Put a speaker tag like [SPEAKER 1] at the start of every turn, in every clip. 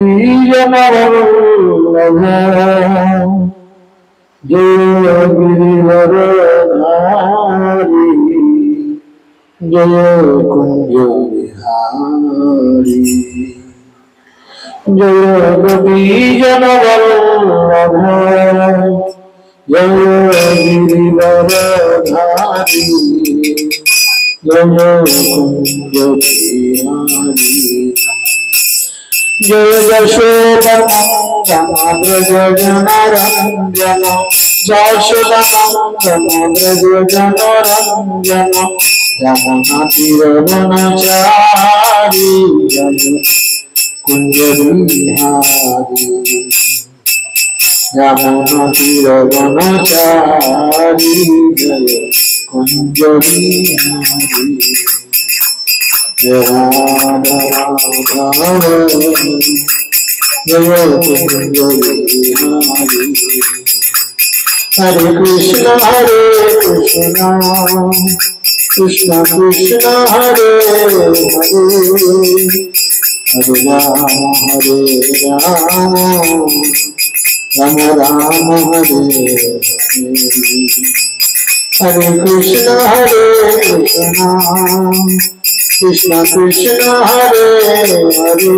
[SPEAKER 1] जय गिरिवरधारी जय कुंज बिहारी जय गोपीजन वल्लभ जय गिरिवरधारी जय कुंज बिहारी जय यशोदनंदन जनरंजन यशोदनंदन जनरंजन यमुना तीरवनचारी जय कुंज बिहारी यमुना तीरवनचारी जय कुंज बिहारी जय राधा राधा जय कुंज बिहारी हरे कृष्ण कृष्ण कृष्ण हरे हरे हरे राम राम राम हरे हरे कृष्ण कृष्ण कृष्ण हरे हरे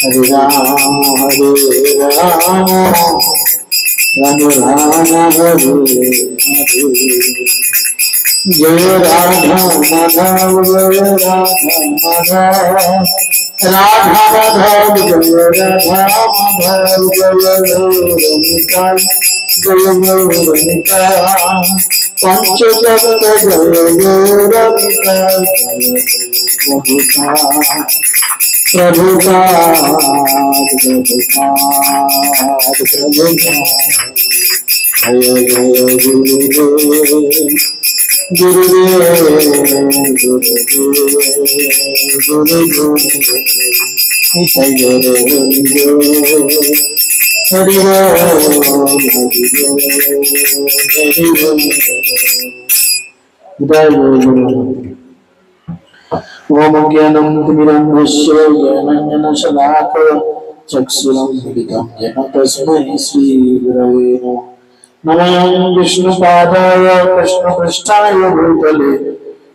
[SPEAKER 1] हरे राम राम राम हरे हरे जय राधा माधव जय राधा माधव राधा माधव जय राधा माधव जय रमिका जय रमिका पंचतत्व जय रमिका जय प्रभुपाद जय जय ओम ज्ञानंतिमिरन्धस्य ज्ञानाञ्जनशलाकया चक्षुरुन्मिलितं येन तस्मै श्रीगुरवे नमः। नमः विष्णुपादाय कृष्णपृष्ठाय भूतले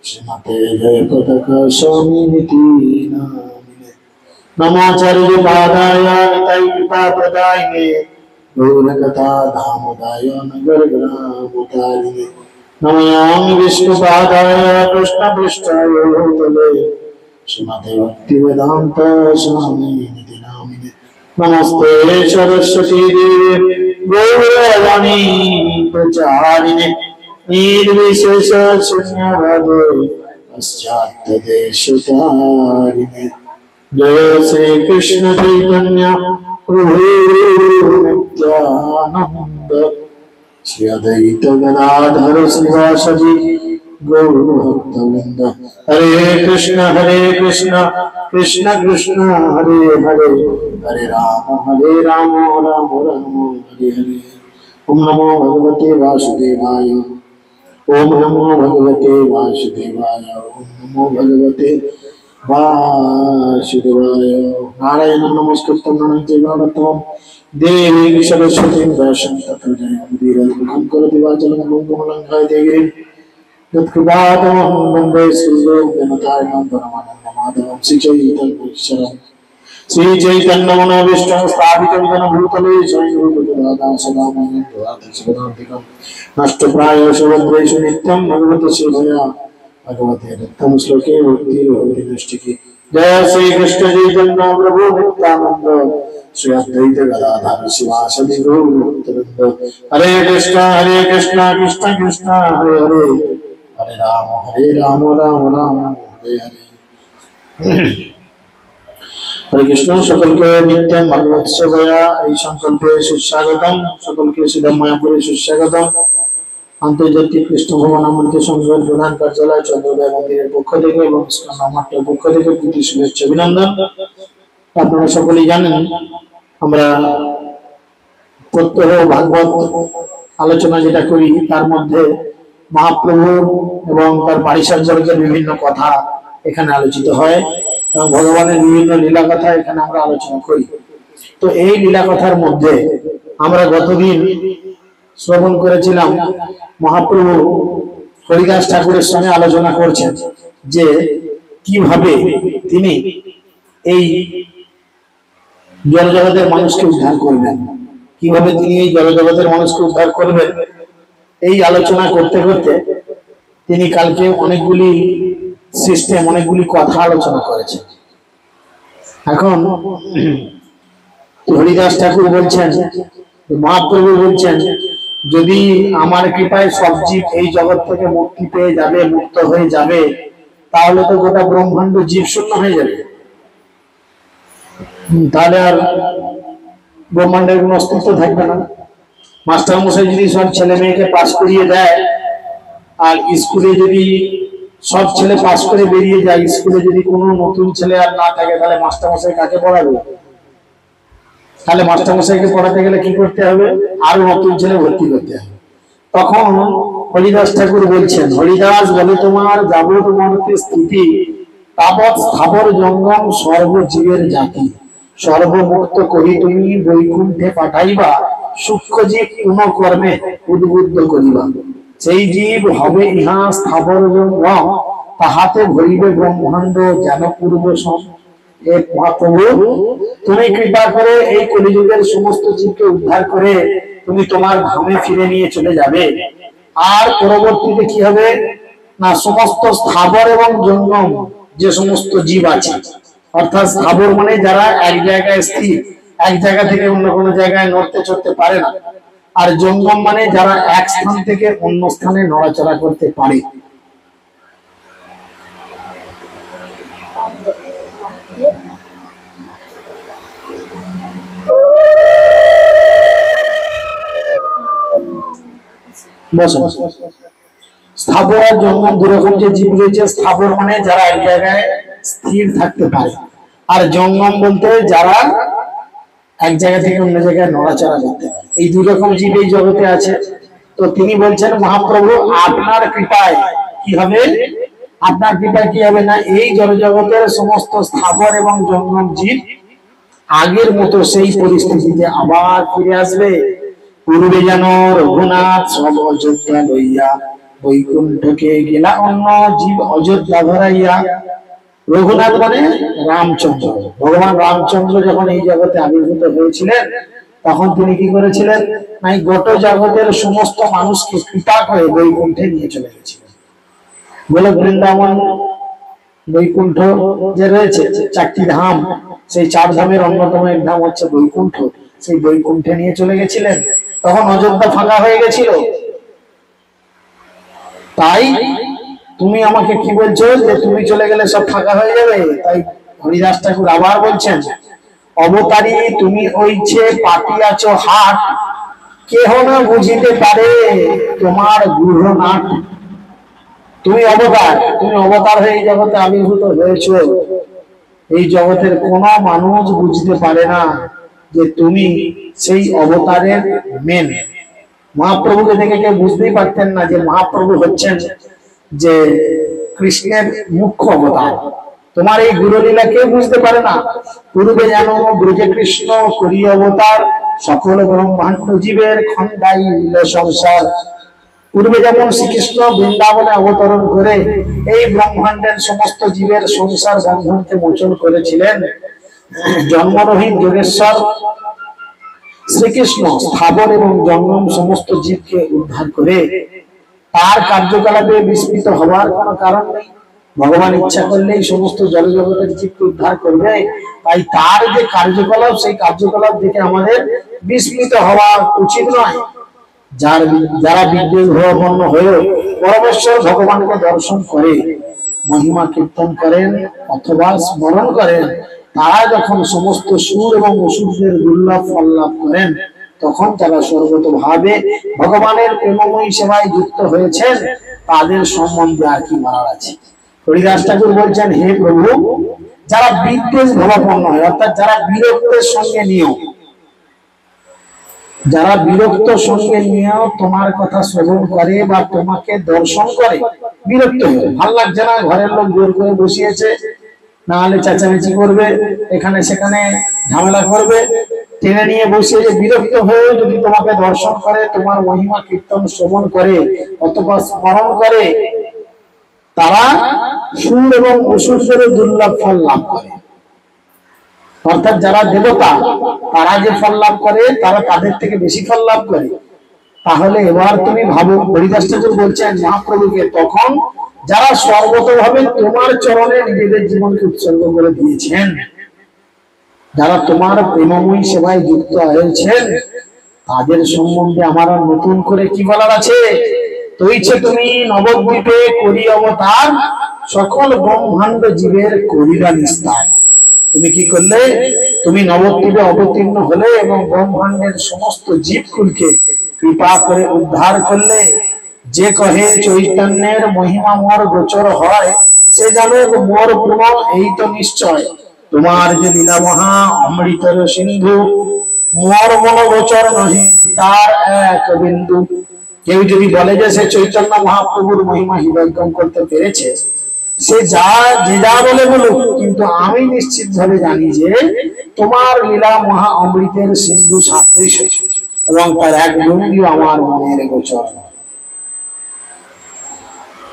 [SPEAKER 1] श्रीमते जयपताकास्वामिनिति नामिने नमाचार्यपादाय नितायकृपाप्रदायिने गौरकथा धामोदाय नगरग्रामोदारिणे नमः विष्णुपादाय कृष्णपृष्ठाय भूतले श्रीमते भक्तिवेदान्त स्वामिनिति नामिने नमस्ते सरस्वती देवे गौरवाणी प्रचारिणे निर्विशेष शून्यवादे पाश्चात्य देशतारिणे जय श्री कृष्ण चैतन्य प्रभु नित्यानंद श्री अद्वैत गदाधर श्रीवासदि गौर भक्तवृंद हरे कृष्ण कृष्ण कृष्ण हरे हरे हरे राम राम राम हरे हरे। ओम नमो भगवते वासुदेवाय ओम नमो भगवते वासुदेवाय ओम नमो भगवते वासुदेवाय। नारायण नमस्कृतं नरं चैव नरोत्तमं देवीं सरस्वतीं व्यासं ततो जयमुदीरयं करोति वाचालं मंगलं खायते गिरिं यत्कृपातमहं वन्दे श्रीगुरुं परमानन्दमाधवं श्रीचैतन्येश्वरम् श्रीचैतन्यमनोभीष्टं स्थापितं येन भूतले स्वयं सदा मह्यं नष्टप्रायेषु भद्रेषु नित्यं भगवते श्रीभया भगवते रत्नं श्लोके भक्तिर्भवति नष्टिके। जय श्री कृष्ण चैतन्य प्रभु नित्यानंद श्री अद्वैत गदाधर शिवासदि गौर भक्तवृंद हरे कृष्ण कृष्ण कृष्ण हरे हरे हरे राम राम राम हरे हरे। हरे कृष्ण सकल के नित्य भगवत सेवया संकल्पे सुस्वागतम सकल के सिद्धमयापुरे सुस्वागतम। আন্তর্জাতিক কৃষ্ণ ভবনামন্ত্রী সংঘের প্রধান কার্যালয় চন্দ্রদয় মন্দিরের পক্ষ থেকে এবং নামাটের পক্ষ থেকে প্রীতি শুভেচ্ছা অভিনন্দন। আপনারা সকলেই জানেন আমরা প্রত্যহ ভাগবত আলোচনা যেটা করি তার মধ্যে মহাপ্রভু এবং তার পারিষদবর্গের বিভিন্ন কথা এখানে আলোচিত হয়। ভগবানের বিভিন্ন লীলা কথা এখানে আমরা আলোচনা করি। তো এই লীলা কথার মধ্যে আমরা গতদিন শ্রবণ করেছিলাম মহাপ্রভু হরিদাস ঠাকুরের সঙ্গে আলোচনা করছেন যে কিভাবে তিনি এই জড়জগতের মানুষকে উদ্ধার করবেন, কিভাবে তিনি এই জড়জগতের মানুষকে উদ্ধার করবেন। এই আলোচনা করতে করতে তিনি কালকে অনেকগুলি সিস্টেম, অনেকগুলি কথা আলোচনা করেছেন। এখন হরিদাস ঠাকুর বলছেন, মহাপ্রভু বলছেন, যদি আমার কৃপায় সব জীব এই জগৎ থেকে মুক্তি পেয়ে যাবে, মুক্ত হয়ে যাবে, তাহলে তো গোটা ব্রহ্মাণ্ড জীব শূন্য হয়ে যাবে, তাহলে আর ব্রহ্মাণ্ডের কোনো অস্তিত্ব থাকবে না। মাস্টার মশাই যদি সব ছেলে মেয়েকে পাস করিয়ে দেয়, আর স্কুলে যদি সব ছেলে পাস করে বেরিয়ে যায়, স্কুলে যদি কোনো নতুন ছেলে আর না থাকে, তাহলে মাস্টার মশাই কাকে পড়াবে? তাহলে মাস্টার মশাইকে পড়াতে গেলে কি করতে হবে? আরো নতুন ছেলে ভর্তি করতে হবে। তখন হরিদাস ঠাকুর বলছেন, হরিদাস বলে, তোমার যাবত মনতে স্থিতি তাবৎ স্থাবর জঙ্গম সর্বজীবের জাতি, সর্বমুক্ত করি তুমি বৈকুণ্ঠে পাঠাইবা, সূক্ষ্ম জীব কোন কর্মে উদ্বুদ্ধ করিবা। সেই জীব হবে ইহা স্থাবর জঙ্গম, তাহাতে ভরিবে ব্রহ্মাণ্ড যেন পূর্ব সম। হে মহাপ্রভু, তুমি কৃপা করে এই কলিযুগের সমস্ত জীবকে উদ্ধার করে তুমি তোমার ধামে ফিরে নিয়ে চলে যাবে। আর পরবর্তীতে কি হবে না, সমস্ত স্থাবর এবং জঙ্গম যে সমস্ত জীব আছে, অর্থাৎ স্থাবর মানে যারা এক জায়গায় স্থির, এক জায়গা থেকে অন্য কোনো জায়গায় নড়তে চড়তে পারে না, আর জঙ্গম মানে যারা এক স্থান থেকে অন্য স্থানে নড়াচড়া করতে পারে। স্থাবর আর জঙ্গম দুরকম যে জীব রয়েছে। স্থাবর মানে যারা এক জায়গায় স্থির থাকতে পারে, আর জঙ্গম বলতে যারা এক জায়গা থেকে অন্য জায়গায় নড়াচড়া করতে পারে। এই দুই রকম জীব এই জগতে আছে। তো তিনি বলছেন, মহাপ্রভু আপনার কৃপায় কি হবে, আপনার কৃপায় কি হবে না, এই জড়জগতের সমস্ত স্থাবর এবং জঙ্গম জীব আগের মতো সেই পরিস্থিতিতে আবার ফিরে আসবে। পূর্বে যেন রঘুনাথ সব অযোধ্যা লইয়া বৈকুণ্ঠকে গেলা অন্য জীব অযোধ্যা ধরাইয়া। রঘুনাথ মানে রামচন্দ্র, ভগবান রামচন্দ্র যখন এই জগতে আবির্ভূত হয়েছিলেন, তখন তিনি কি করেছিলেন, নাই গোটা জগতের সমস্ত মানুষকে কৃপা করে বৈকুণ্ঠে নিয়ে চলে গেছিলেন। গোলক বৃন্দাবন বৈকুণ্ঠ যে রয়েছে, চারটি ধাম, সেই চার ধামের অন্যতম এক ধাম হচ্ছে বৈকুণ্ঠ। সেই বৈকুণ্ঠে নিয়ে চলে গেছিলেন, তখন অযোধ্যা ফাঁকা হয়ে গেছিল। তাই তুমি আমাকে কি বলছো যে তুমি চলে গেলে সব ফাঁকা হয়ে যাবে? তাই হরিদাস ঠাকুর আবার বলছেন, অবতারী তুমি ওইছে পাতিয়াছ হাট, কেহ না বুঝিতে পারে তোমার গূঢ় নাট। তুমি অবতার হয়ে এই জগতে আবির্ভূত হয়েছো। এই জগতের কোন মানুষ বুঝতে পারে না যে তুমি সেই অবতারের মেন। মহাপ্রভুকে দেখে কেউ বুঝতেই পারতেন না যে মহাপ্রভু হচ্ছেন যে কৃষ্ণের মুখ্য অবতার। তোমার এই গুরুলীলা কেউ বুঝতে পারে না। পূর্বে যেন ব্রজে কৃষ্ণ করি অবতার, সকল ব্রহ্মাণ্ড জীবের খণ্ডাইল সংসার। পূর্বে যেমন শ্রীকৃষ্ণ বৃন্দাবনে অবতরণ করে এই ব্রহ্মাণ্ডের সমস্ত জীবের সংসার বন্ধনকে মোচন করেছিলেন, জন্মরহিত যোগেশ্বর শ্রীকৃষ্ণ স্থাবর এবং জঙ্গম সমস্ত জীবকে উদ্ধার করে তার কার্যকলাপে বিস্মিত হওয়ার কোনো কারণ নেই। ভগবান ইচ্ছা করলেই সমস্ত জড়জগতের জীবকে উদ্ধার করবে। তাই তার যে কার্যকলাপ, সেই কার্যকলাপ দেখে আমাদের বিস্মিত হওয়া উচিত নয়। যারা বিদ্বেষ ভাবাপন্ন হয়ে পরমেশ্বর ভগবানকে দর্শন করে, মহিমা কীর্তন করেন অথবা স্মরণ করেন, তারা যখন সমস্ত সুর এবং অসুরদের দুর্লভ ফল লাভ করেন, তখন তারা সর্বতভাবে ভগবানের প্রেমময়ী সেবায় যুক্ত হয়েছেন। তাদের সম্বন্ধে আর কি বলার আছে। হরিদাস ঠাকুর বলছেন, হে প্রভু, যারা বিদ্বেষ ভাবাপন্ন হয়, অর্থাৎ যারা বিরক্তের সঙ্গে নিয়েও, যারা বিরক্ত সঙ্গে নিয়েও তোমার কথা শ্রবণ করে বা তোমাকে দর্শন করে, বিরক্ত হয়ে ভাল লাগছে না, ঘরের লোক জোর করে বসিয়েছে, না হলে চেঁচামেচি করবে, এখানে সেখানে ঝামেলা করবে, টেনে নিয়ে বসে যে বিরক্ত হয়ে যদি তোমাকে দর্শন করে, তোমার মহিমা কীর্তন শ্রবণ করে অথবা স্মরণ করে, তারা সুর এবং অসুরদের দুর্লভ ফল লাভ করে। অর্থাৎ যারা দেবতা তারা যে ফল লাভ করে তারা তাদের থেকে বেশি ফল লাভ করে। তাহলে এবার তুমি ভাবো, হরিদাস ঠাকুর বলছেন মহাপ্রভুকে, তখন যারা সর্বতভাবে তোমার চরণে নিজেদের জীবনকে উৎসর্গ করে দিয়েছেন, যারা তোমার প্রেমময়ী সেবায় যুক্ত হয়েছেন, তাদের সম্বন্ধে আমার নতুন করে কি বলার আছে? তৈছে তুমি নবদ্বীপে করি অবতার, সকল ব্রহ্মাণ্ড জীবের করিলা নিস্তার। তুমি কি করলে? তুমি নবদ্বীপে অবতীর্ণ হলে এবং ব্রহ্মাণ্ডের সমস্ত জীবকুলকে কৃপা করে উদ্ধার করলে। যে কহে চৈতন্যের মহিমা মোর গোচর হয়, সে জানে মোর পুন এই তো নিশ্চয়। তোমার যে লীলা মহা অমৃতর সিন্ধু, মোর মন গোচর নহে তার এক বিন্দু। কেউ যদি বলে যে সে চৈতন্য মহাপ্রভুর মহিমা হৃদয়ঙ্গম করতে পেরেছে, সে যা বলে বলুক, কিন্তু আমি নিশ্চিত ভাবে জানি যে তোমার লীলা মহা অমৃতের সিন্ধু সাদৃশ এবং তার এক বিন্দু আমার মনের গোচর।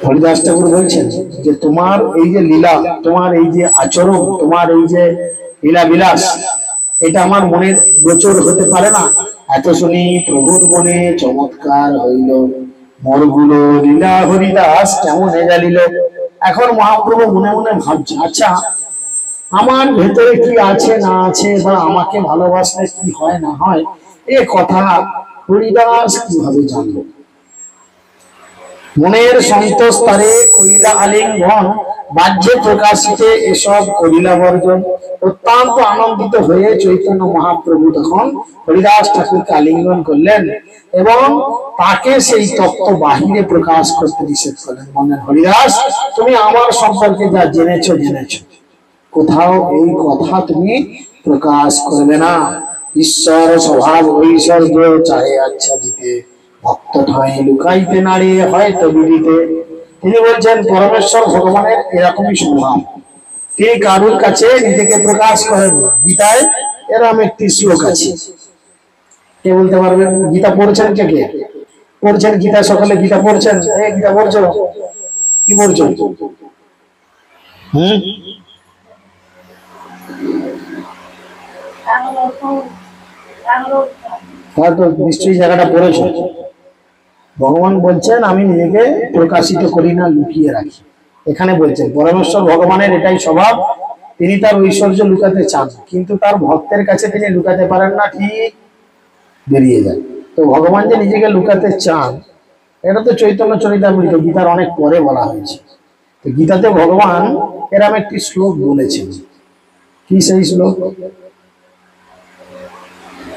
[SPEAKER 1] হরিদাস ঠাকুর বলছেন যে তোমার এই যে লীলা, তোমার এই যে আচরণ, তোমার এই যে লীলা বিলাস, এটা আমার মনের গোচর হতে পারে না। এত শুনি প্রভুর মনে চমৎকার হইল, মোরগুলো লীলা হরিদাস কেমন জালিল। এখন মহাপ্রভু মনে মনে ভাবছে, আচ্ছা আমার ভেতরে কি আছে না আছে, বা আমাকে ভালোবাসলে কি হয় না হয়, এ কথা হরিদাস কিভাবে জানলো? মনের সন্তোষ তারে করিলা আলিঙ্গন, বাহ্যে প্রকাশিতে এসব করিলা বর্জন। অত্যন্ত আনন্দিত হয়ে চৈতন্য মহাপ্রভু তখন হরিদাস ঠাকুরকে আলিঙ্গন করলেন এবং তাকে সেই তত্ত্ব বাহিরে প্রকাশ করতে নিষেধ করলেন। বললেন, হরিদাস, তুমি আমার সম্পর্কে যা জেনেছো, কোথাও এই কথা তুমি প্রকাশ করবে না। ঈশ্বর স্বভাব ঐশ্বর্য চাহে আচ্ছা দিতে, ভক্ত ঠাঁই লুকাইতে নাড়ে হয়তো বিদিতে। তিনি বলছেন পরমেশ্বর ভগবানের এরকমই স্বভাব, তিনি কারুর কাছে নিজেকে প্রকাশ করেন না। গীতায় এরকম একটি শ্লোক আছে, কে বলতে পারবেন? গীতা পড়ছেন কে কে? পড়ছেন গীতা? সকালে গীতা পড়ছেন? এই গীতা পড়ছো? কি পড়ছো? হয়তো নিশ্চয়ই জায়গাটা পড়েছ। ভগবান বলছেন আমি নিজেকে প্রকাশিত করি না, লুকিয়ে রাখি। এখানে বলছেন পরমেশ্বর ভগবানের এটাই স্বভাব, তিনি তার ঐশ্বর্য লুকাতে চান, কিন্তু তার ভক্তের কাছে তিনি লুকাতে পারেন না, ঠিক বেরিয়ে যায়। তো ভগবান যে নিজেকে লুকাতে চান, এটা তো চৈতন্য চরিতামৃত গীতার অনেক পরে বলা হয়েছে। তো গীতাতে ভগবান এরকম একটি শ্লোক বলেছেন। কি সেই শ্লোক?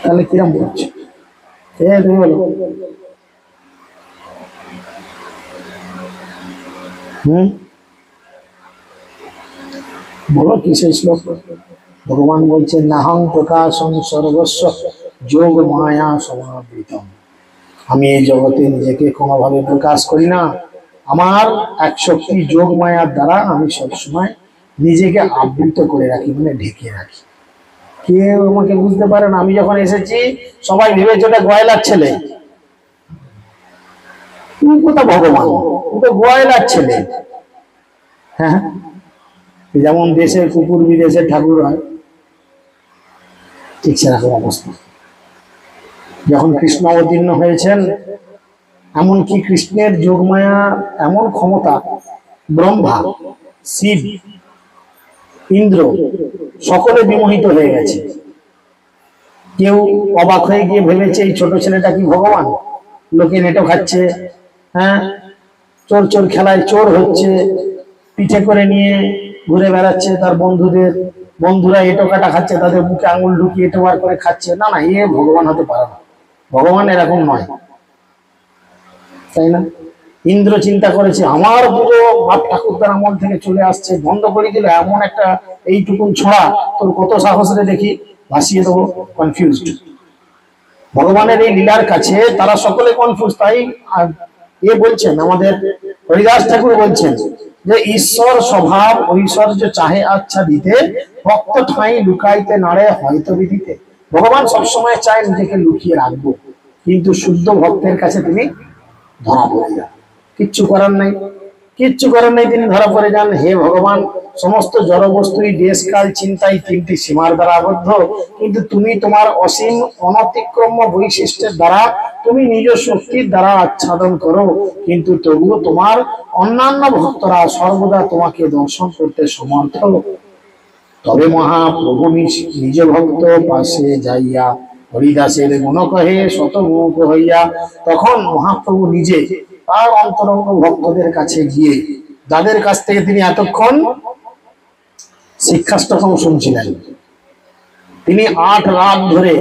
[SPEAKER 1] তাহলে কিরম বলছে? তুমি বলো। বলো কি সেই শ্লোক? ভগবান বলছেন, নাহং প্রকাশং সর্বস্ব যোগ মায়া সমাবৃতম। আমি এই জগতে নিজেকে কোনোভাবে প্রকাশ করি না, আমার এক শক্তি যোগ মায়ার দ্বারা আমি সবসময় নিজেকে আবৃত করে রাখি, মানে ঢেকে রাখি। কেউ আমাকে বুঝতে পারে না। আমি যখন এসেছি সবাই ভেবেছে ওটা গয়লার ছেলে। তুমি কোথা ভগবান? ওটা গয়লার ছেলে। হ্যাঁ, যেমন দেশের কুকুর বিদেশের ঠাকুর হয়, ঠিক সেরকম অবস্থা। যখন কৃষ্ণ অবতীর্ণ হয়েছেন, এমনকি কৃষ্ণের যোগমায়া এমন ক্ষমতা, ব্রহ্মা, শিব, ইন্দ্র সকলে বিমোহিত হয়ে গেছে। কেউ অবাক হয়ে গিয়ে ভেবেছে এই ছোট ছেলেটা কি ভগবান? লোকে নেটো খাচ্ছে, হ্যাঁ, চোর চোর খেলায় চোর হচ্ছে, পিঠে করে নিয়ে ঘুরে বেড়াচ্ছে, তার বন্ধুরা এটো কাটা খাচ্ছে, তাদের মুখে আঙুল ঢুকিয়ে এটো বার করে খাচ্ছে। না না, এ ভগবান হতে পারে না, ভগবান এরকম নয়, তাই না? ইন্দ্র চিন্তা করেছে আমার পুরো বাপ ঠাকুরদার আমল থেকে চলে আসছে, বন্ধ করে দিল এমন একটা এইটুকুন ছোঁড়া, তোর কত সাহস রে দেখি, ভাসিয়ে দেবো। কনফিউজড। ভগবানের এই লীলার কাছে তারা সকলে কনফিউজ। তাই এ বলছেন, আমাদের হরিদাস ঠাকুর বলছেন যে ঈশ্বর স্বভাব ঐশ্বর্য চাহে আচ্ছা দিতে, ভক্ত ঠাঁই লুকাইতে নাড়ে হয়তো বিধিতে। ভগবান সবসময় চায় নিজেকে লুকিয়ে রাখবো, কিন্তু শুদ্ধ ভক্তের কাছে তিনি ধরা পড়ে যান। কিচ্ছু করার নাই, কিচ্ছু করার নেই, তিনি ধরা পড়ে যান। হে ভগবান, সমস্ত জড় বস্তুই দেশকাল চিন্তায় তিনটি সীমার দ্বারা আবদ্ধ, কিন্তু তুমি তোমার অসীম অনতিক্রম্য বৈশিষ্ট্যের দ্বারা, তুমি নিজ শক্তির দ্বারা আচ্ছাদন করো, কিন্তু তবুও তোমার অন্যান্য ভক্তরা সর্বদা তোমাকে দর্শন করতে সমর্থ। তবে মহাপ্রভু নিজ ভক্ত পাশে যাইয়া হরিদাসের গুণ কহে শতমুখ হইয়া। তখন মহাপ্রভু নিজে তার অন্তরঙ্গ ভক্তদের কাছে গিয়ে, যাদের কাছ থেকে তিনি এতক্ষণ শিক্ষাষ্টকম শুনছিলেন, তিনি 8 রাত ধরে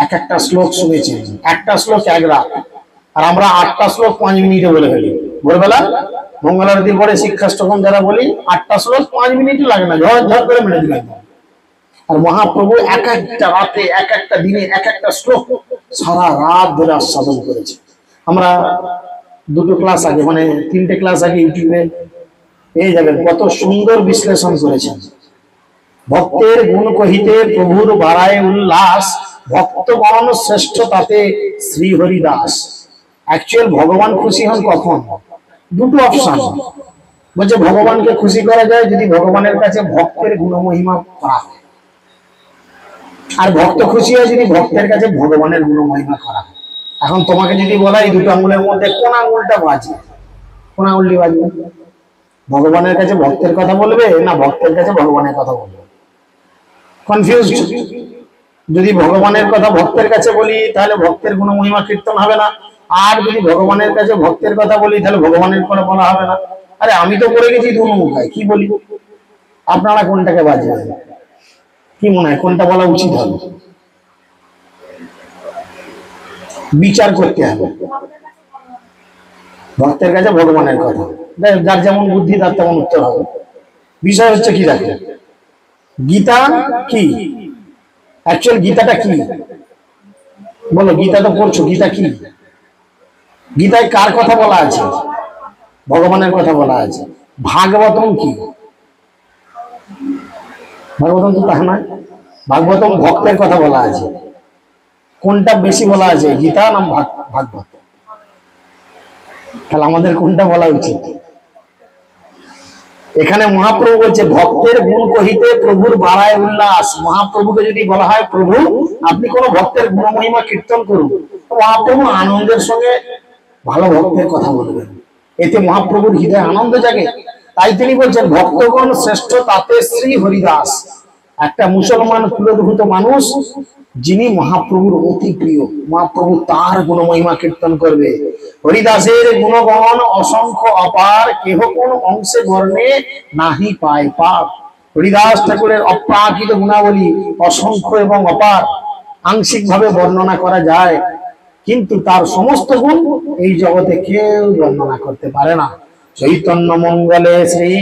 [SPEAKER 1] এক একটা শ্লোক শুনেছেন। একটা শ্লোক 1 রাত, আর আমরা 8টা শ্লোক 5 মিনিটে বলে ফেলি। ভোরবেলা মঙ্গল আরতির পরে শিক্ষাষ্টকম যারা বলি, 8টা শ্লোক 5 মিনিট লাগে না, ঝড় ঝড় করে মেরে দিলেন। আর মহাপ্রভু এক একটা রাতে, এক একটা দিনে, এক একটা শ্লোক সারা রাত ধরে আস্বাদন করেছে। আমরা 2টো ক্লাস আগে, মানে 3টে ক্লাস আগে ইউটিউবে পেয়ে যাবেন, কত সুন্দর বিশ্লেষণ করেছেন। ভক্তের গুণ কহিতে প্রভুর বাড়ায় উল্লাস, ভক্তগণ শ্রেষ্ঠ তাতে শ্রী হরিদাস। অ্যাকচুয়াল ভগবান খুশি হন কখন? 2টো অপশন বলছে, ভগবানকে খুশি করা যায় যদি ভগবানের কাছে ভক্তের গুণমহিমা করা হয়, আর ভক্ত খুশি হয় যদি ভক্তের কাছে ভগবানের গুণমহিমা করা হয়। এখন তোমাকে যদি বলা এই 2টো আঙুলের মধ্যে কোন আঙুলটা বাজে, কোন আঙুলটি বাজবে? ভগবানের কাছে ভক্তের কথা বলবে না ভক্তের কাছে ভগবানের কথা বলবে? কনফিউজড। যদি ভগবানের কথা ভক্তের কাছে বলি তাহলে ভক্তের গুণমহিমা কীর্তন হবে না, আর যদি ভগবানের কাছে ভক্তের কথা বলি তাহলে ভগবানের কথা বলা হবে না। আরে আমি তো পড়ে গেছি দুমুখায়, কি বলি? আপনারা কোনটাকে বাজবেন? কি মনে হয় কোনটা বলা উচিত হবে? বিচার করতে হবে। ভক্তের কাছে ভগবানের কথা, যার যেমন বুদ্ধি তার তেমন উত্তর হবে। বিষয় হচ্ছে কি, দেখেন গীতা কি, অ্যাকচুয়াল গীতাটা কি বলো? গীতা তো পড়ছো, গীতা কি? গীতায় কার কথা বলা আছে? ভগবানের কথা বলা আছে। ভাগবতম কি? ভাগবতম তো তাহলে নয়, ভাগবতম ভক্তের কথা বলা আছে। কোনটা বেশি বলা আছে, গীতা না ভাগবত? তাহলে আমাদের কোনটা বলা উচিত? এখানে মহাপ্রভু বলছে ভক্তের গুণ কহিতে প্রভুর বাড়ায় উল্লাস। মহাপ্রভুকে যদি বলা হয় প্রভু আপনি কোন ভক্তের গুণ মহিমা কীর্তন করুন, মহাপ্রভু আনন্দের সঙ্গে ভালো ভক্তের কথা বলবেন, এতে মহাপ্রভুর হৃদয়ে আনন্দ জাগে। তাই তিনি বলছেন ভক্তগণ শ্রেষ্ঠ তাতে শ্রী হরিদাস। একটা মুসলমান কুলভূত মানুষ যিনি মহাপ্রভুর অতি প্রিয়, মহাপ্রভু তার গুণমহিমা কীর্তন করবে। হরিদাসের গুণগণ অসংখ্য অপার, কেহ কোন অংশে বর্ণে নাহি পায় পাপ। হরিদাস ঠাকুরের অপ্রাকৃত গুণাবলী অসংখ্য এবং অপার, আংশিক ভাবে বর্ণনা করা যায়, কিন্তু তার সমস্ত গুণ এই জগতে কেউ বর্ণনা করতে পারে না। চৈতন্য মঙ্গলে শ্রী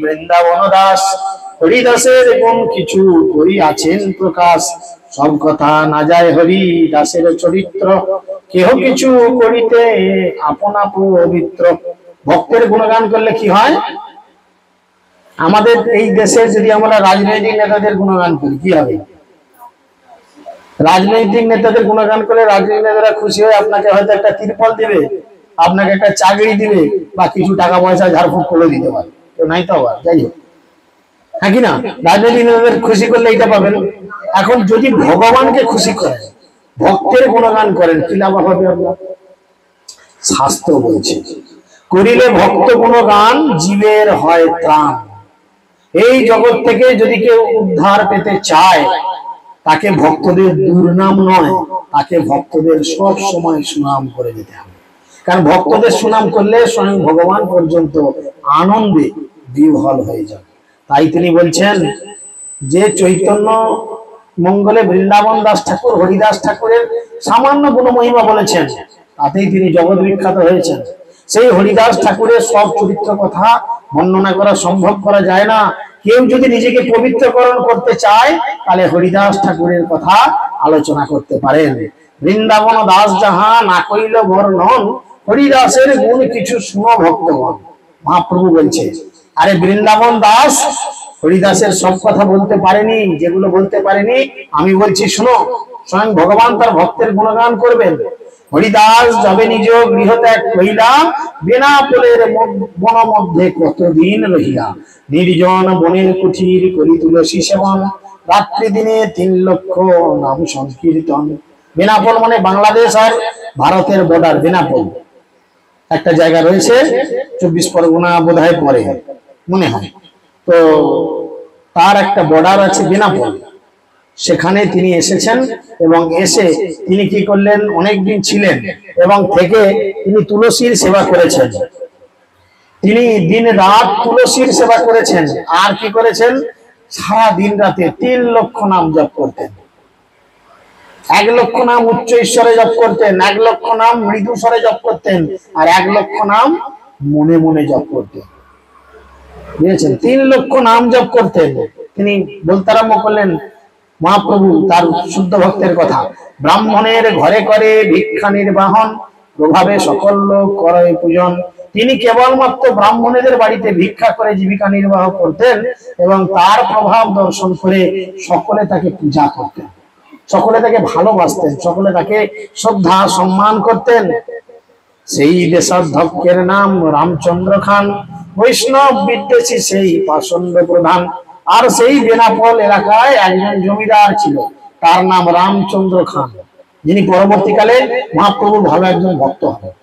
[SPEAKER 1] বৃন্দাবন দাস, হরিদাসের গুণ কিছু করিয়াছেন প্রকাশ। সব কথা না যায় হরি দাসের চরিত্র, কেহ কিছু করিতে আপনা পবিত্র। ভক্তের গুণগান করলে কি হয়? আমাদের এই দেশের যদি আমরা রাজনৈতিক নেতাদের গুণগান করি কি হবে? রাজনৈতিক নেতাদের গুণগান করে রাজনৈতিক নেতারা খুশি হয়ে আপনাকে হয়তো একটা তিরপল দিবে, আপনাকে একটা চাকরি দিবে, বা কিছু টাকা পয়সা ঝাড়ফুঁক করে দিতে পারে, কেউ নাই তো আবার, যাই হোক, হ্যাঁ কি না? রাজনৈতিক নেতাদের খুশি করলে এটা পাবেন। এখন যদি ভগবানকে খুশি করেন, ভক্তের গুণগান করেন, কি লাভ হবে আপনার? শাস্ত্র বলছে করিলে ভক্ত গুণগান জীবের হয় ত্রাণ। এই জগৎ থেকে যদি কেউ উদ্ধার পেতে চায় তাকে ভক্তদের দুর্নাম নয়, তাকে ভক্তদের সব সময় সুনাম করে যেতে হবে। কারণ ভক্তদের সুনাম করলে স্বয়ং ভগবান পর্যন্ত আনন্দে বিহ্বল হয়ে যাবে। তাই তিনি বলছেন যে চৈতন্য মঙ্গলে বৃন্দাবন দাস ঠাকুর হরিদাস ঠাকুরের সামান্য গুণমহিমা বলেছেন, তাতেই তিনি জগৎ বিখ্যাত হয়েছেন। সেই হরিদাস ঠাকুরের সব চরিত্র কথা বর্ণনা করা সম্ভব করা যায় না। কেউ যদি নিজেকে পবিত্রকরণ করতে চায় তাহলে হরিদাস ঠাকুরের কথা আলোচনা করতে পারেন। বৃন্দাবন দাস যাহা না কইল বর্ণন, হরিদাসের গুণ কিছু শুনো ভক্তগণ। মহাপ্রভু বলছে আরে বৃন্দাবন দাস হরিদাসের সব কথা বলতে পারেনি, যেগুলো বলতে পারেনি আমি বলছি শোনো। স্বয়ং ভগবান তার ভক্তের গুণগান করবেন। হরিদাস যবে নিজ গৃহ ত্যাগ করিলা, বেনাপোলের বন মধ্যে কতদিন রহিলা। নির্জন বনের কুঠির করি তুলসী সেবন, রাত্রি দিনে 3 লক্ষ নাম সংকীর্তন। বেনাপোল মানে বাংলাদেশ আর ভারতের বর্ডার। বেনাপোল একটা জায়গা রয়েছে, 24 পরগনা বোধহয় পরে মনে হয়। তো তার একটা বর্ডার আছে বেনাপোল, সেখানে তিনি এসেছেন এবং এসে তিনি কি করলেন, অনেকদিন ছিলেন এবং থেকে তিনি তুলসীর সেবা করেছেন। তিনি দিন রাত তুলসীর সেবা করেছেন। আর কি করেছেন, সারা দিন রাতে 3 লক্ষ নাম জপ করতেন। 1 লক্ষ নাম উচ্চ ঈশ্বরে জপ করতেন, 1 লক্ষ নাম মৃদু স্বরে জপ করতেন, আর 1 লক্ষ নাম মনে মনে জপ করতেন। বুঝেছেন? 3 লক্ষ নাম জপ করতেন। তিনি বলতে আরম্ভ করলেন মহাপ্রভু তার শুদ্ধ ভক্তের কথা। ব্রাহ্মণের ঘরে করে ভিক্ষা নির্বাহন, প্রভাবে সকল লোক করে পূজন। তিনি কেবলমাত্র ব্রাহ্মণেদের বাড়িতে ভিক্ষা করে জীবিকা নির্বাহ করতেন এবং তার প্রভাব দর্শন করে সকলে তাকে পূজা করতেন, সকলে তাকে ভালোবাসতেন, সকলে তাকে শ্রদ্ধা সম্মান করতেন। সেই দেশাধ্যক্ষের নাম রামচন্দ্র খান, বৈষ্ণব বিদ্বেষী সেই পাষণ্ড প্রধান। আর সেই বেনাপোল এলাকায় একজন জমিদার ছিল, তার নাম রামচন্দ্র খান, যিনি পরবর্তীকালে মহাপ্রভুর ভালো একজন ভক্ত হন।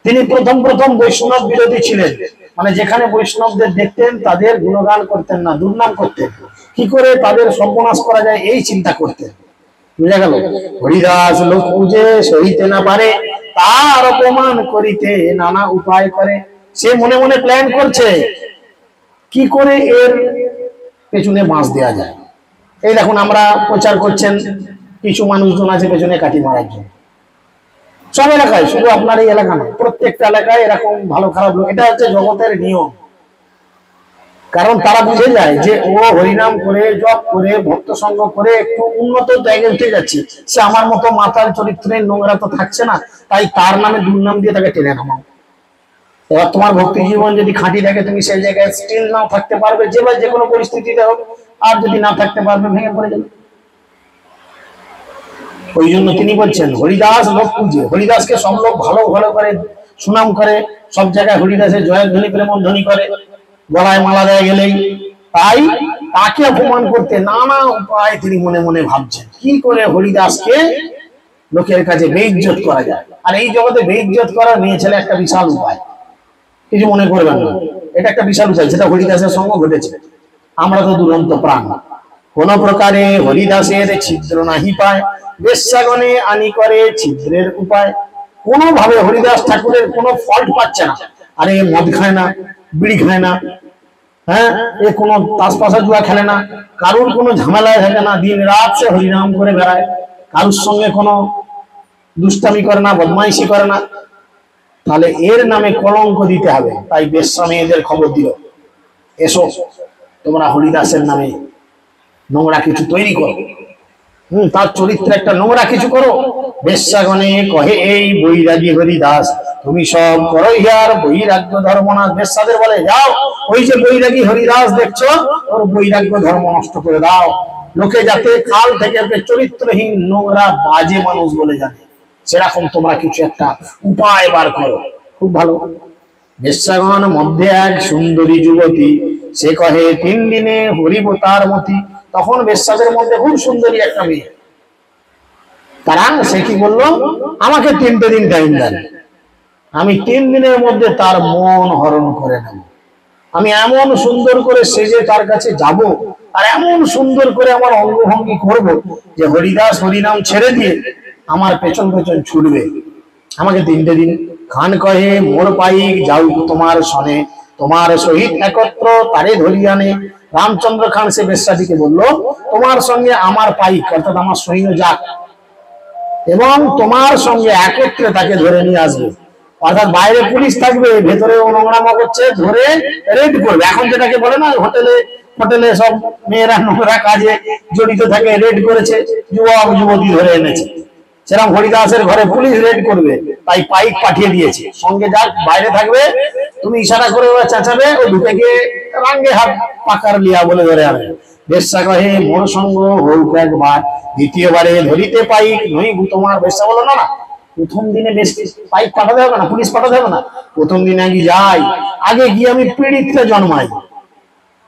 [SPEAKER 1] তিনি প্রথম বৈষ্ণব বিরোধী ছিলেন, মানে যেখানে বৈষ্ণবদের দেখতেন তাদের গুণগান করতেন না, দুর্নাম করতেন, কি করে তাদের সর্বনাশ করা যায় এই চিন্তা করতেন। বুঝা গেল? হরিদাস লোক পূজে সহিতে না পারে, তার অপমান করিতে নানা উপায় করে। সে মনে মনে প্ল্যান করছে কি করে এর পেছনে বাঁশ দেওয়া যায়। এই দেখুন আমরা প্রচার করছেন, কিছু মানুষজন আছে পেছনে কাটি মারার জন্য। সব এলাকায়, শুধু আপনার এই এলাকা নয়, প্রত্যেকটা এলাকায় এরকম ভালো খারাপ লোক। এটা হচ্ছে জগতের নিয়ম। কারণ তারা বুঝে যায় যে ও হরিনাম করে, জপ করে, ভক্ত সঙ্গ করে একটু উন্নত জায়গায় উঠে যাচ্ছে, সে আমার মতো মাতাল চরিত্রের নোংরা তো থাকছে না, তাই তার নামে দুর্নাম দিয়ে তাকে টেনে নামাও। এবার তোমার ভক্তি জীবন যদি খাঁটি থাকে, তুমি সেই জায়গায় স্টিল নাও থাকতে পারবে, যে কোনো পরিস্থিতিতে হোক। আর যদি না থাকতে পারবে, ভেঙে পড়ে যাবে। ওই জন্য তিনি বলছেন হরিদাস লোক পূজে। হরিদাসকে সব লোক ভালো করে সুনাম করে, সব জায়গায় হরিদাসের জয়ধ্বনি প্রেমধ্বনি করে, গলায় মালা দেয়া গেলেই। তাই তাকে অপমান করতে নানা উপায় তিনি মনে মনে ভাবছেন, কি করে হরিদাসকে লোকের কাছে বেইজ্জত করা যায়। আর এই জগতে বেইজ্জত করার মেয়ে ছেলে একটা বিশাল উপায়, কিছু মনে করবেন না, এটা একটা বিশাল উপায়, যেটা হরিদাসের সঙ্গে ঘটেছে। আমরা তো দুরন্ত প্রাণ, কোন প্রকারে হরিদাসের ছিদ্র নাহি পায়, বেশ্যাগণে আনি করে ছিদ্রের উপায়। কোনোভাবে হরিদাস ঠাকুরের কোনো ফল্ট পাচ্ছে না। আরে মদ খায় না, বিড়ি খায় না, হ্যাঁ, এ কোনো তাস পাশা জুয়া খেলে না, কারুর কোনো ঝামেলায় থাকে না, দিন রাত সে হরিনাম করে বেড়ায়, কারুর সঙ্গে কোনো দুষ্টামি করে না, বদমাইশি করে না। তাহলে এর নামে কলঙ্ক দিতে হবে। তাই বেশ্যা মেয়েদের খবর দিল, এসো তোমরা হরিদাসের নামে নোংরা কিছু তৈরি করো, তার চরিত্রে একটা নোংরা কিছু করো। বেশ্যাগণে কহে এই বৈরাগী হরিদাস, তুমি সব করো ইহার বৈরাগ্য ধর্ম না। বেশ্যাদের বলে যাও, ওই যে বৈরাগী হরিদাস দেখছো, ওর বৈরাগ্য ধর্ম নষ্ট করে দাও, লোকে যাতে কাল থেকে চরিত্রহীন নোংরা বাজে মানুষ বলে জানে, সেরকম তোমরা কিছু একটা উপায় বার করো। খুব ভালো। বেশ্যাগণ মধ্যে এক সুন্দরী যুবতী, সে কহে 3 দিনে হরিব তার মতি। তখন বেশ্যাদের মধ্যে খুব সুন্দরী একটা মেয়ে, তারা সে কি বললো, আমাকে 3টে দিন টাইম দেন, আমি 3 দিনের মধ্যে তার মন হরণ করে নেব। আমি এমন সুন্দর করে সেজে তার কাছে যাব, আর এমন সুন্দর করে আমার অঙ্গভঙ্গি করব যে হরিদাস হরিনাম ছেড়ে দিয়ে আমার পেছন পেছন ছুটবে। আমাকে 3টে দিন। খান কহে মোর পাইক যাও তোমার সনে, তোমার সহিত একত্র তারে ধরিয়ানে। রামচন্দ্র খান সে বেশ্যাটিকে বলল, তোমার সঙ্গে আমার পাইক অর্থাৎ আমার সৈন্য যাক এবং তোমার সঙ্গে একত্রে তাকে ধরে নিয়ে আসবে। অর্থাৎ বাইরে পুলিশ থাকবে, ভেতরে নোংরামো করছে, ধরে রেড করবে। এখন যেটাকে বলে না হোটেলে সব মেয়েরা নোংরা কাজে জড়িত থাকে, রেড করেছে, যুবক যুবতী ধরে এনেছে, সেরকম হরিদাসের ঘরে পুলিশ রেড করবে। তাই পাইক পাঠিয়ে দিয়েছে, সঙ্গে যাক, বাইরে থাকবে, তুমি ইশারা করে ওরা চেঁচাবে, ও ঢুকে গিয়ে রাঙ্গে হাত পাকার লিয়া বলে ধরে আনে। বেশ্যা কহে মোর সঙ্গ হোক একবার, দ্বিতীয়বারে ধরিতে পাই নই তোমার। বেশ্যা বলো না না, প্রথম দিনে বেশ পাইক পাঠাতে হবে না, পুলিশ পাঠাতে হবে না, প্রথম দিনে আগে যাই, আগে গিয়ে আমি পীড়িতকে জন্মাই,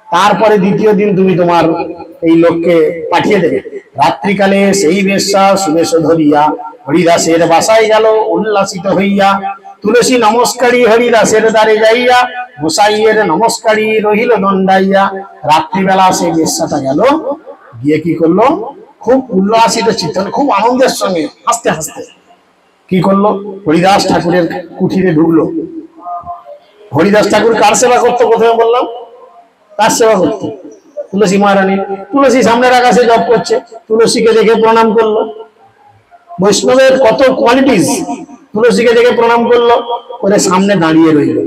[SPEAKER 1] তারপরে দ্বিতীয় দিন তুমি তোমার এই লোককে পাঠিয়ে দেবে। রাত্রিকালে সেই বেশ্যা সুবেশ ধরিয়া হরিদাসের বাসায় গেল উল্লাসিত হইয়া। তুলসী নমস্কারী হরিদাসের দ্বারে যাইয়া, গোসাইয়ের নমস্কারী রহিল দণ্ডাইয়া। রাত্রিবেলা সেই বেশ্যাটা গেল, গিয়ে কি করলো, খুব উল্লাসিত চিত্ত, খুব আনন্দের সঙ্গে হাসতে হাসতে কি করলো, হরিদাস ঠাকুরের কুঠিরে ঢুকলো। হরিদাস ঠাকুর কার সেবা করতো প্রথমে বললাম, কার সেবা করতো, তুলসী মহারানী। তুলসী সামনের আকাশে জপ করছে, তুলসীকে দেখে প্রণাম করলো। বৈষ্ণবের কত কোয়ালিটিস, তুলসীকে দেখে প্রণাম করলো, করে সামনে দাঁড়িয়ে রইল।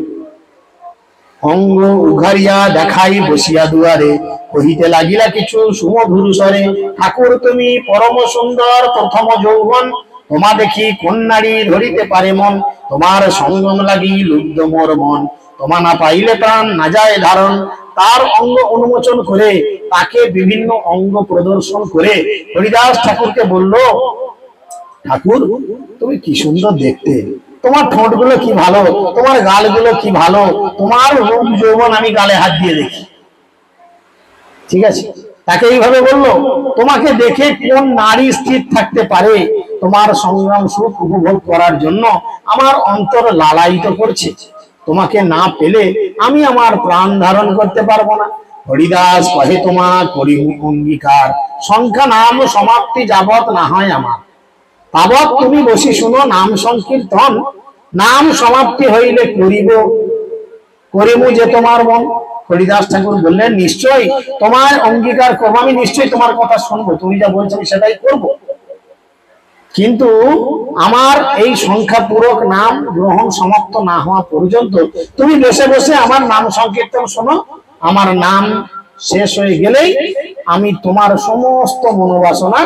[SPEAKER 1] অঙ্গ উঘারিয়া দেখাই বসিয়া দুয়ারে, কহিতে লাগিলা কিছু সুমধুর স্বরে। ঠাকুর তুমি পরম সুন্দর প্রথম যৌবন, তোমা দেখি কোন নারী ধরিতে পারে মন। তোমার সঙ্গম লাগি লুব্ধ মোর মন, তোমা না পাইলে প্রাণ না যায় ধারণ। তার অঙ্গ উন্মোচন করে, তাকে বিভিন্ন অঙ্গ প্রদর্শন করে হরিদাস ঠাকুরকে বলল, ঠাকুর তুমি কি সুন্দর দেখতে, তোমার ঠোঁট গুলো কি ভালো, তোমার গাল গুলো কি ভালো, তোমার রূপ যৌবন আমি গালে হাত দিয়ে দেখি। ঠিক আছে, তাকে এইভাবে বললো, তোমাকে দেখে কোন নারী স্থির থাকতে পারে, তোমার সংগ্রাম সুখ উপভোগ করার জন্য আমার অন্তর লালায়িত করছে, তোমাকে না পেলে আমি আমার প্রাণ ধারণ করতে পারবো না। হরিদাস কহে তোমা করি অঙ্গীকার, সংখ্যা নাম সমাপ্তি যাবৎ না হয় আমার, তাবৎ তুমি বসি শুনো নাম সংকীর্তন। নাম সমাপ্তি হইলে করিব যে তোমার মন। হরিদাস ঠাকুর বললেন, নিশ্চয়ই তোমার অঙ্গীকার করবো, আমি নিশ্চয়ই তোমার কথা শুনবো, তুমি যা বলছো আমি সেটাই করবো, কিন্তু আমার এই সংখ্যা পূরক নাম গ্রহণ সমাপ্ত না হওয়া পর্যন্ত তুমি বসে বসে আমার নাম সংকীর্তন শোনো। আমার নাম শেষ হয়ে গেলেই আমি তোমার সমস্ত মনোবাসনা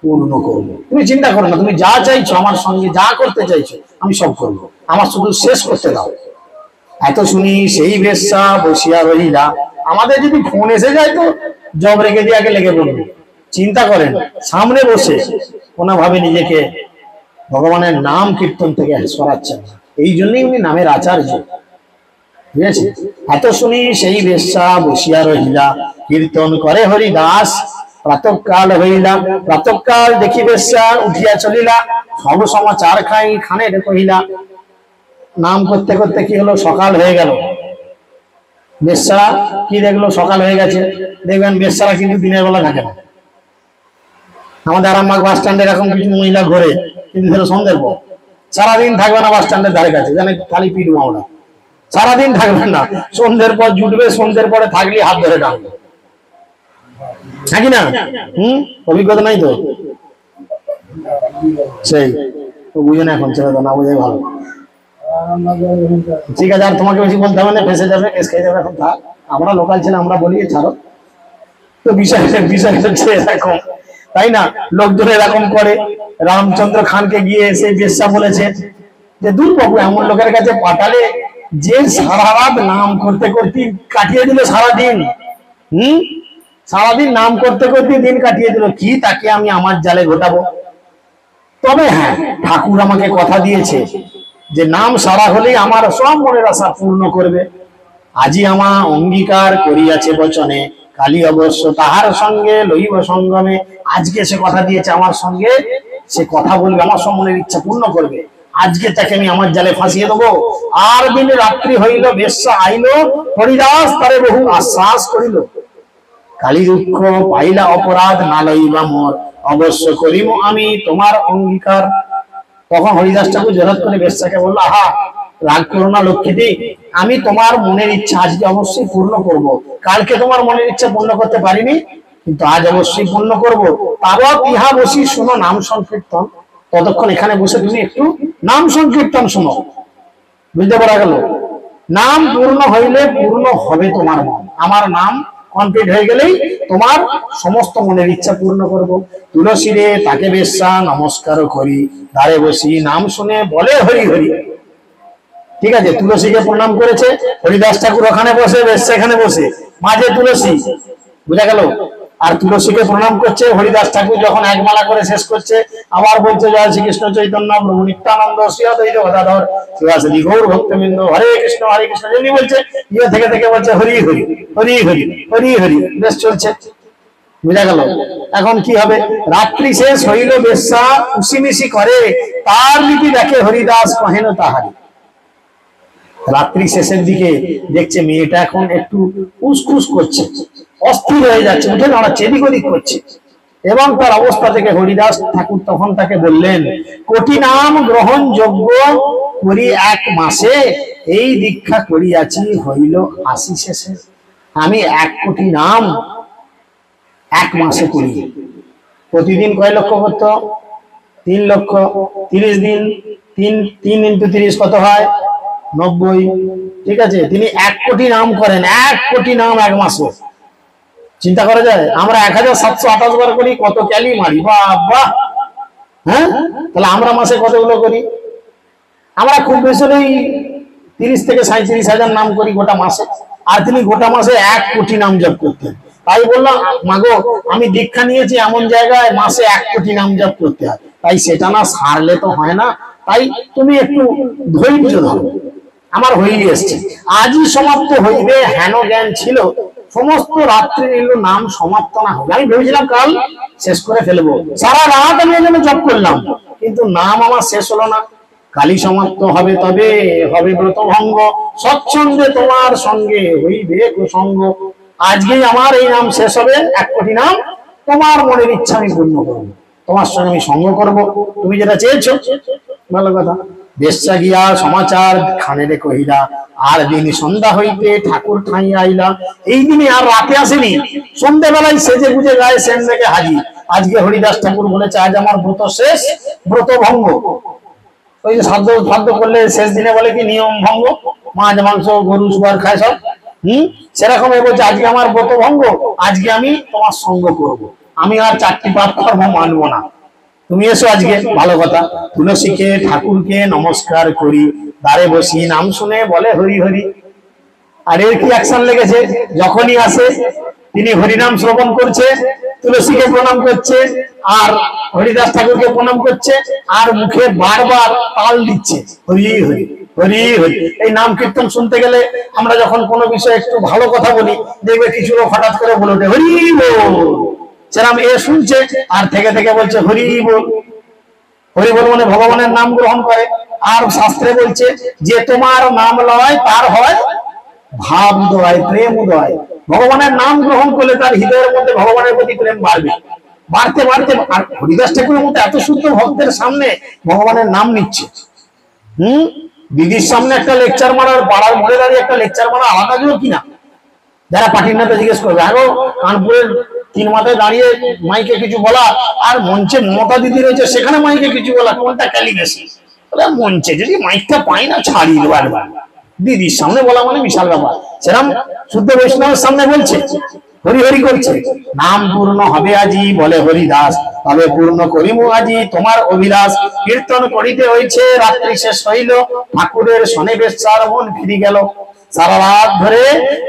[SPEAKER 1] পূর্ণ করবো। তুমি চিন্তা করো না, তুমি যা চাইছো আমার সঙ্গে, যা করতে চাইছো আমি সব করবো, আমার শুধু শেষ করতে দাও। এত শুনি সেই বেশ্যা বসিয়া রহিলা। আমাদের যদি ফোন এসে যায় তো জব রেখে দিয়ে আগে লেগে পড়বে। চিন্তা করেন, সামনে বসে কোনোভাবে নিজেকে ভগবানের নাম কীর্তন থেকে সরাচ্ছেন, এই জন্যই উনি নামের আচার্য। ঠিক আছে, এত শুনি সেই বেশ্যা বসিয়া রহিলা, কীর্তন করে হরিদাস। প্রাতঃকাল হইলা, প্রাতঃকাল দেখি বেশ্যা উঠিয়া চলিলা, সব সমাচার খানে কহিলা। নাম করতে করতে কি হলো, সকাল হয়ে গেল। বেশ্যা কি দেখলো, সকাল হয়ে গেছে। দেখবেন বেশ্যারা কিন্তু দিনের বেলা থাকে না। আমাদের আরামবাগ বাস স্ট্যান্ডে এরকম কিছু মহিলা ঘোরে, কিন্তু সেটা সন্ধ্যের পর, সারাদিন থাকবে না বাস স্ট্যান্ডের ধারে কাছে, জানে খালি পিটবো আমরা, সারাদিন থাকবেন না, সন্ধ্যের পর জুটবে, সন্ধ্যের পরে থাকলে হাত ধরে টানবে, নাকি না? অভিজ্ঞতা নাই তো, সেই বুঝে না, এখন ছেড়ে না বোঝাই ভালো। ঠিক আছে, আর তোমাকে বেশি বলতে হবে না, ফেসে যাবে, কেস খেয়ে যাবে, এখন থাক। আমরা লোকাল ছেলে, আমরা বলি ছাড়ো তো। বিষয় হচ্ছে এরকম, তাই না? লোকজন এরকম করে। রামচন্দ্র খানকে গিয়ে সেই বেশ্যা বলেছে যে, দূর বাবু, এমন লোকের কাছে পাঠালে যে সারা রাত নাম করতে করতে কাটিয়ে দিল সারাদিন। সারাদিন নাম করতে করতে দিন কাটিয়ে দিল, কি তাকে আমি আমার জালে ঘটাবো? তবে হ্যাঁ, ঠাকুর আমাকে কথা দিয়েছে যে নাম সারা হলেই আমার সব মনের আশা পূর্ণ করবে। আজি আমা অঙ্গীকার করিয়াছে বচনে, কালী অবশ্য তাহার সঙ্গে লইব সঙ্গমে। আজকে সে কথা দিয়েছে আমার সঙ্গে, সে কথা বলবে, আমার সব মনের ইচ্ছা পূর্ণ করবে। আজকে তাকে আমি আমার জালে ফাঁসিয়ে দেবো। আর দিন রাত্রি হইল, বেশ্যা আইল, হরিদাস তারে বহু আশ্বাস করিল। কালী দুঃখ পাইলা অপরাধ না লইবা মোর, অবশ্য করিব আমি তোমার অঙ্গীকার। তখন হরিদাস ঠাকুর জোরাত করে বেশ্যাকে বললো, আহা, রাগ করো না লক্ষ্মীটি, আমি তোমার মনের ইচ্ছা আজকে অবশ্যই পূর্ণ করব। কালকে তোমার মনের ইচ্ছা পূর্ণ করতে পারিনি, কিন্তু আজ অবশ্যই পূর্ণ করব। তারপর ইহা বসি শোনো নাম সংকীর্তন। ততক্ষণ এখানে বসে তুমি একটু নাম সংকীর্তন শোনো। বুঝতে পারা গেল? নাম পূর্ণ হইলে পূর্ণ হবে তোমার মন। আমার নাম কমপ্লিট হয়ে গেলেই তোমার সমস্ত মনের ইচ্ছা পূর্ণ করব। তুলসী রে তাকে বেশ্যা নমস্কার করি, দ্বারে বসি নাম শুনে বলে হরি হরি। ঠিক আছে, তুলসীকে প্রণাম করেছে, হরিদাস ঠাকুর ওখানে বসে, বেশ্যা এখানে বসে, মাঝে তুলসী, বুঝা গেল। আর তুলসীকে প্রণাম করছে, হরিদাস ঠাকুর যখন এক মালা করে শেষ করছে আবার বলছে জয় শ্রীকৃষ্ণ চৈতন্য প্রভু নিত্যানন্দ শ্রী অদ্বৈত গদাধর শিবাসাদি গৌর ভক্তবৃন্দ হরে কৃষ্ণ যেমনি বলছে, ইয়ে থেকে থেকে বলছে হরি হরি হরি হরি হরি হরি, বেশ চলছে, বুঝা গেল। এখন কি হবে, রাত্রি শেষ হইল, বেশ্যা উসিমিসি করে, তার লিপি দেখে হরিদাস কহেন তাহারি। রাত্রি শেষের দিকে দেখছে মেয়েটা এখন একটু উসখুস করছে, অস্থির হয়ে যাচ্ছে, উঠে দাঁড়াচ্ছে, এদিক ওদিক করছে, এবং তার অবস্থা থেকে হরিদাস ঠাকুর তখন তাকে বললেন, কোটি নাম গ্রহণ যোগ্য করি এক মাসে, এই দীক্ষা করিয়াছি হইল আশি শেষে। আমি 1 কোটি নাম 1 মাসে করি। প্রতিদিন কয় লক্ষ করত? 3 লক্ষ। 30 দিন, 3 × 30 কত হয়? 90। ঠিক আছে, তিনি 1 কোটি নাম করেন, 1 কোটি নাম 1 মাসে। চিন্তা করা যায়? আমরা 1728 বার করি, কত ক্যালি মারি, বাবা। হ্যাঁ, তাহলে আমরা মাসে কতগুলো করি? আমরা খুব বেশি 30 থেকে 37,000 নাম করি গোটা মাসে, আর তিনি গোটা মাসে 1 কোটি নাম জপ করতেন। তাই বললাম, মাগো আমি দীক্ষা নিয়েছি এমন জায়গায় মাসে 1 কোটি নাম জপ করতে হয়, তাই সেটা না সারলে তো হয় না, তাই তুমি একটু ধৈর্য ধরো। আমার হয়ে এসছে, আজই সমাপ্ত হইবে হেন জ্ঞান ছিল, সমস্ত রাত্রি নিল নাম সমাপ্ত না হবে। আমি ভেবেছিলাম কাল শেষ করে ফেলবো, সারা রাত আমি এজন্য জপ করলাম, কিন্তু নাম আমার শেষ হলো না। কালি সমাপ্ত হবে, তবে হবে ব্রত ভঙ্গ, স্বচ্ছন্দে তোমার সঙ্গে হইবে কুসঙ্গ। আজকেই আমার এই নাম শেষ হবে, 1 কোটি নাম, তোমার মনের ইচ্ছা আমি পূর্ণ করবো, তোমার সঙ্গে আমি সঙ্গ করবো, তুমি যেটা চেয়েছো। ভালো কথা। বেশ্যা গিয়া সমাচার খানেরে কহিলা, আর দিন সন্ধ্যা হইতে ঠাকুর ঠাঁই আইলা। এই দিনে আর রাতে আসেনি, সন্ধ্যেবেলায় সেজে গুজে গায়ে সেন রেখে হাজির। আজকে হরিদাস ঠাকুর বলেছে আজ আমার ব্রত শেষ, ব্রত ভঙ্গ। ওই যে সাধ্য করলে শেষ দিনে বলে কি নিয়ম ভঙ্গ, মাছ মাংস গরু সুগার খায় সব, সেরকম বলছে আজকে আমার ব্রত ভঙ্গ, আজকে আমি তোমার সঙ্গ করব, আমি আর 4টি পাপ কর্ম মানবো না, তুমি এসো আজকে। ভালো কথা। তুলসীকে ঠাকুরকে নমস্কার করি, দ্বারে বসি নাম শুনে বলে হরি হরি। আর এর কি অ্যাকশন লেগেছে, যখনই আসে তিনি হরিনাম শ্রবণ করছে, তুলসীকে প্রণাম করছে, আর হরিদাস ঠাকুরকে প্রণাম করছে, আর মুখে বারবার তাল দিচ্ছে হরি হরি হরি হরি। এই নাম কীর্তন শুনতে গেলে আমরা যখন কোনো বিষয়ে একটু ভালো কথা বলি, দেখবে কিছু লোক হঠাৎ করে বলে ওঠে হরি বল, সেরাম এ শুনছে আর থেকে থেকে বলছে হরি বল। হরি বল মানে ভগবানের নাম গ্রহণ করে। আর শাস্ত্রে বলছে যে তোমার নাম লয় তার হয় ভাব উদয়, প্রেম উদয়। ভগবানের নাম গ্রহণ করলে তার হৃদয়ের মধ্যে ভগবানের প্রতি প্রেম বাড়বে, বাড়তে বাড়তে। আর হরিদাস ঠাকুরের মতো এত শুদ্ধ ভক্তের সামনে ভগবানের নাম নিচ্ছে। দিদির সামনে একটা লেকচার মারার, পাড়ার মোড়ে দাঁড়িয়ে একটা লেকচার মারা আলাদা জোর কিনা? যারা পার্টির নেতা জিজ্ঞেস করবে, আরো কানপুরের 3 মাথায় দাঁড়িয়ে মাইকে কিছু বলা, আর মঞ্চে মমতা দিদি রয়েছে সেখানে মাইকে কিছু বলা, কোনটা ক্যালি বেশি? মঞ্চে যদি মাইকটা পাই না ছাড়ি দেবার, দিদির সামনে বলা মানে বিশাল ব্যাপার। সেরকম শুদ্ধ বৈষ্ণবের সামনে বলছে, হরি হরি করছে। নাম পূর্ণ হবে আজি বলে হরিদাস, তবে পূর্ণ করিমু আজি তোমার অভিলাষ। কীর্তন করিতে হয়েছে রাত্রি শেষ হইল, ঠাকুরের শনে বেশ্যার মন ফিরে গেল। সারা রাত ধরে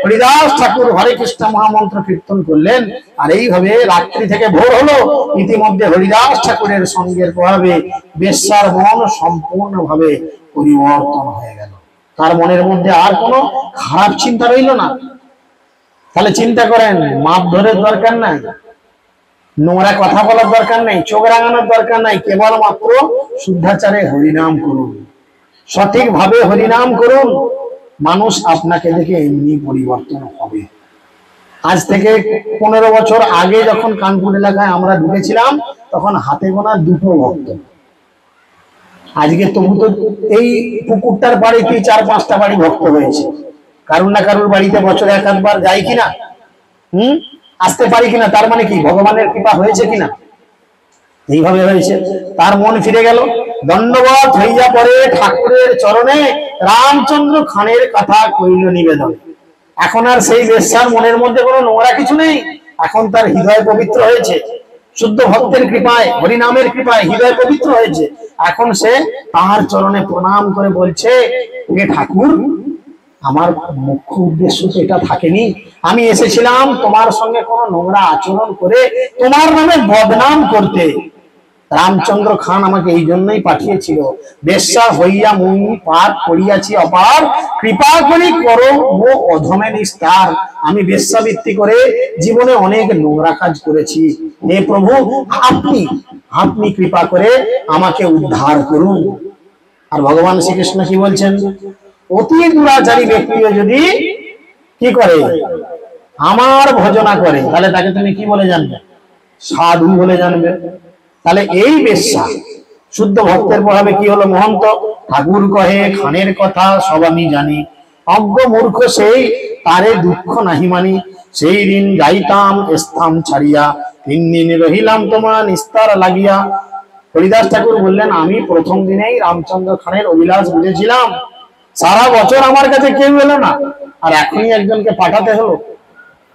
[SPEAKER 1] হরিদাস ঠাকুর হরে কৃষ্ণ মহামন্ত্র কীর্তন করলেন, আর এইভাবে রাত্রি থেকে ভোর হলো। ইতিমধ্যে হরিদাস ঠাকুরের সঙ্গের প্রভাবে বেশ্যার মন সম্পূর্ণভাবে পরিবর্তন হয়ে গেল। তার মনের মধ্যে আর কোনো খারাপ চিন্তা রইল না। তাহলে চিন্তা করেন, মাপ ধরে দরকার নাই, নোংরা কথা বলার দরকার নেই, চোখ রাঙানোর দরকার নাই, কেবলমাত্র শুদ্ধাচারে হরিনাম করুন, সঠিকভাবে হরিনাম করুন। মানুষ আপনাকে দেখে এমনি পরিবর্তন হবে। আজ থেকে 15 বছর আগে যখন কানপুর এলাকায় আমরা ঢুকেছিলাম, তখন হাতে গোনা 2টো ভক্ত। আজকে তবু তো এই পুকুরটার বাড়িতে 4-5টা বাড়ি ভক্ত হয়েছে। কারুর না কারুর বাড়িতে বছরে 1-8 বার যাই কিনা, আসতে পারি কিনা, তার মানে কি ভগবানের কৃপা হয়েছে কিনা? এইভাবে হয়েছে। তার মন ফিরে গেল, দণ্ডবত হইয়া পড়ে ঠাকুরের চরণে, রামচন্দ্র খানের কথা কইল নিবেদন। এখন আর সেই বেশ্যার মনের মধ্যে কোনো নোংরা কিছু নেই, এখন তার হৃদয় পবিত্র হয়েছে, শুদ্ধ ভক্তের কৃপায়, হরিনামের কৃপায় হৃদয় পবিত্র হয়েছে। এখন সে তাহার চরণে প্রণাম করে বলছে, হে ঠাকুর, আমার মুখ্য উদ্দেশ্য তো এটা থাকেনি। আমি এসেছিলাম তোমার সঙ্গে কোনো নোংরা আচরণ করে তোমার নামে বদনাম করতে। রামচন্দ্র খান আমাকে এই জন্যই পাঠিয়েছিল। বেশ্যা হইয়া মুই পাপ করিয়াছি অপার, কৃপা করি করো ও অধমে নিস্তার। আমি বেশ্যাবৃত্তি করে জীবনে অনেক নোংরা কাজ করেছি। হে প্রভু, আপনি আপনি কৃপা করে আমাকে উদ্ধার করুন। আর ভগবান শ্রীকৃষ্ণ কি বলছেন? অতি দুরাচারী ব্যক্তিও যদি কি করে, আমার ভজনা করে, তাহলে তাকে তুমি কি বলে জানবে? সাধু বলে জানবে। তাহলে এই বেশ্যা শুদ্ধ ভক্তের প্রভাবে কি হলো? মহন্ত ঠাকুর কহে খানের কথা সব আমি জানি, অজ্ঞ মূর্খ সেই তারে দুঃখ নাহি মানি। সেই দিন যাইতাম স্থান ছাড়িয়া, 3 দিন রহিলাম তোমার নিস্তার লাগিয়া। হরিদাস ঠাকুর বললেন, আমি প্রথম দিনেই রামচন্দ্র খানের অভিলাষ বুঝেছিলাম। সারা বছর আমার কাছে কেউ এলো না, আর এখনই একজনকে পাঠাতে হলো,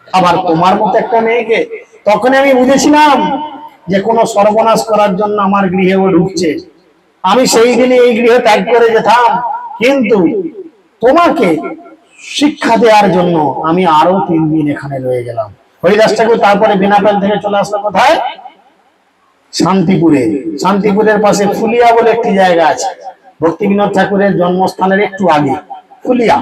[SPEAKER 1] আবার তোমার মতো একটা মেয়েকে। তখনই আমি বুঝেছিলাম যে কোনো সর্বনাশ করার জন্য আমার গৃহে ও ঢুকছে। আমি সেই দিনে এই গৃহ ত্যাগ করে যেতাম, কিন্তু তোমাকে শিক্ষা দেওয়ার জন্য আমি আরো 3 দিন এখানে রয়ে গেলাম। হরিদাস ঠাকুর তারপরে বিনাপাল থেকে চলে আসলো কোথায়? শান্তিপুরে। শান্তিপুরের পাশে ফুলিয়া বলে একটি জায়গা আছে, ভক্তি বিনোদ ঠাকুরের জন্মস্থানের একটু আগে ফুলিয়া,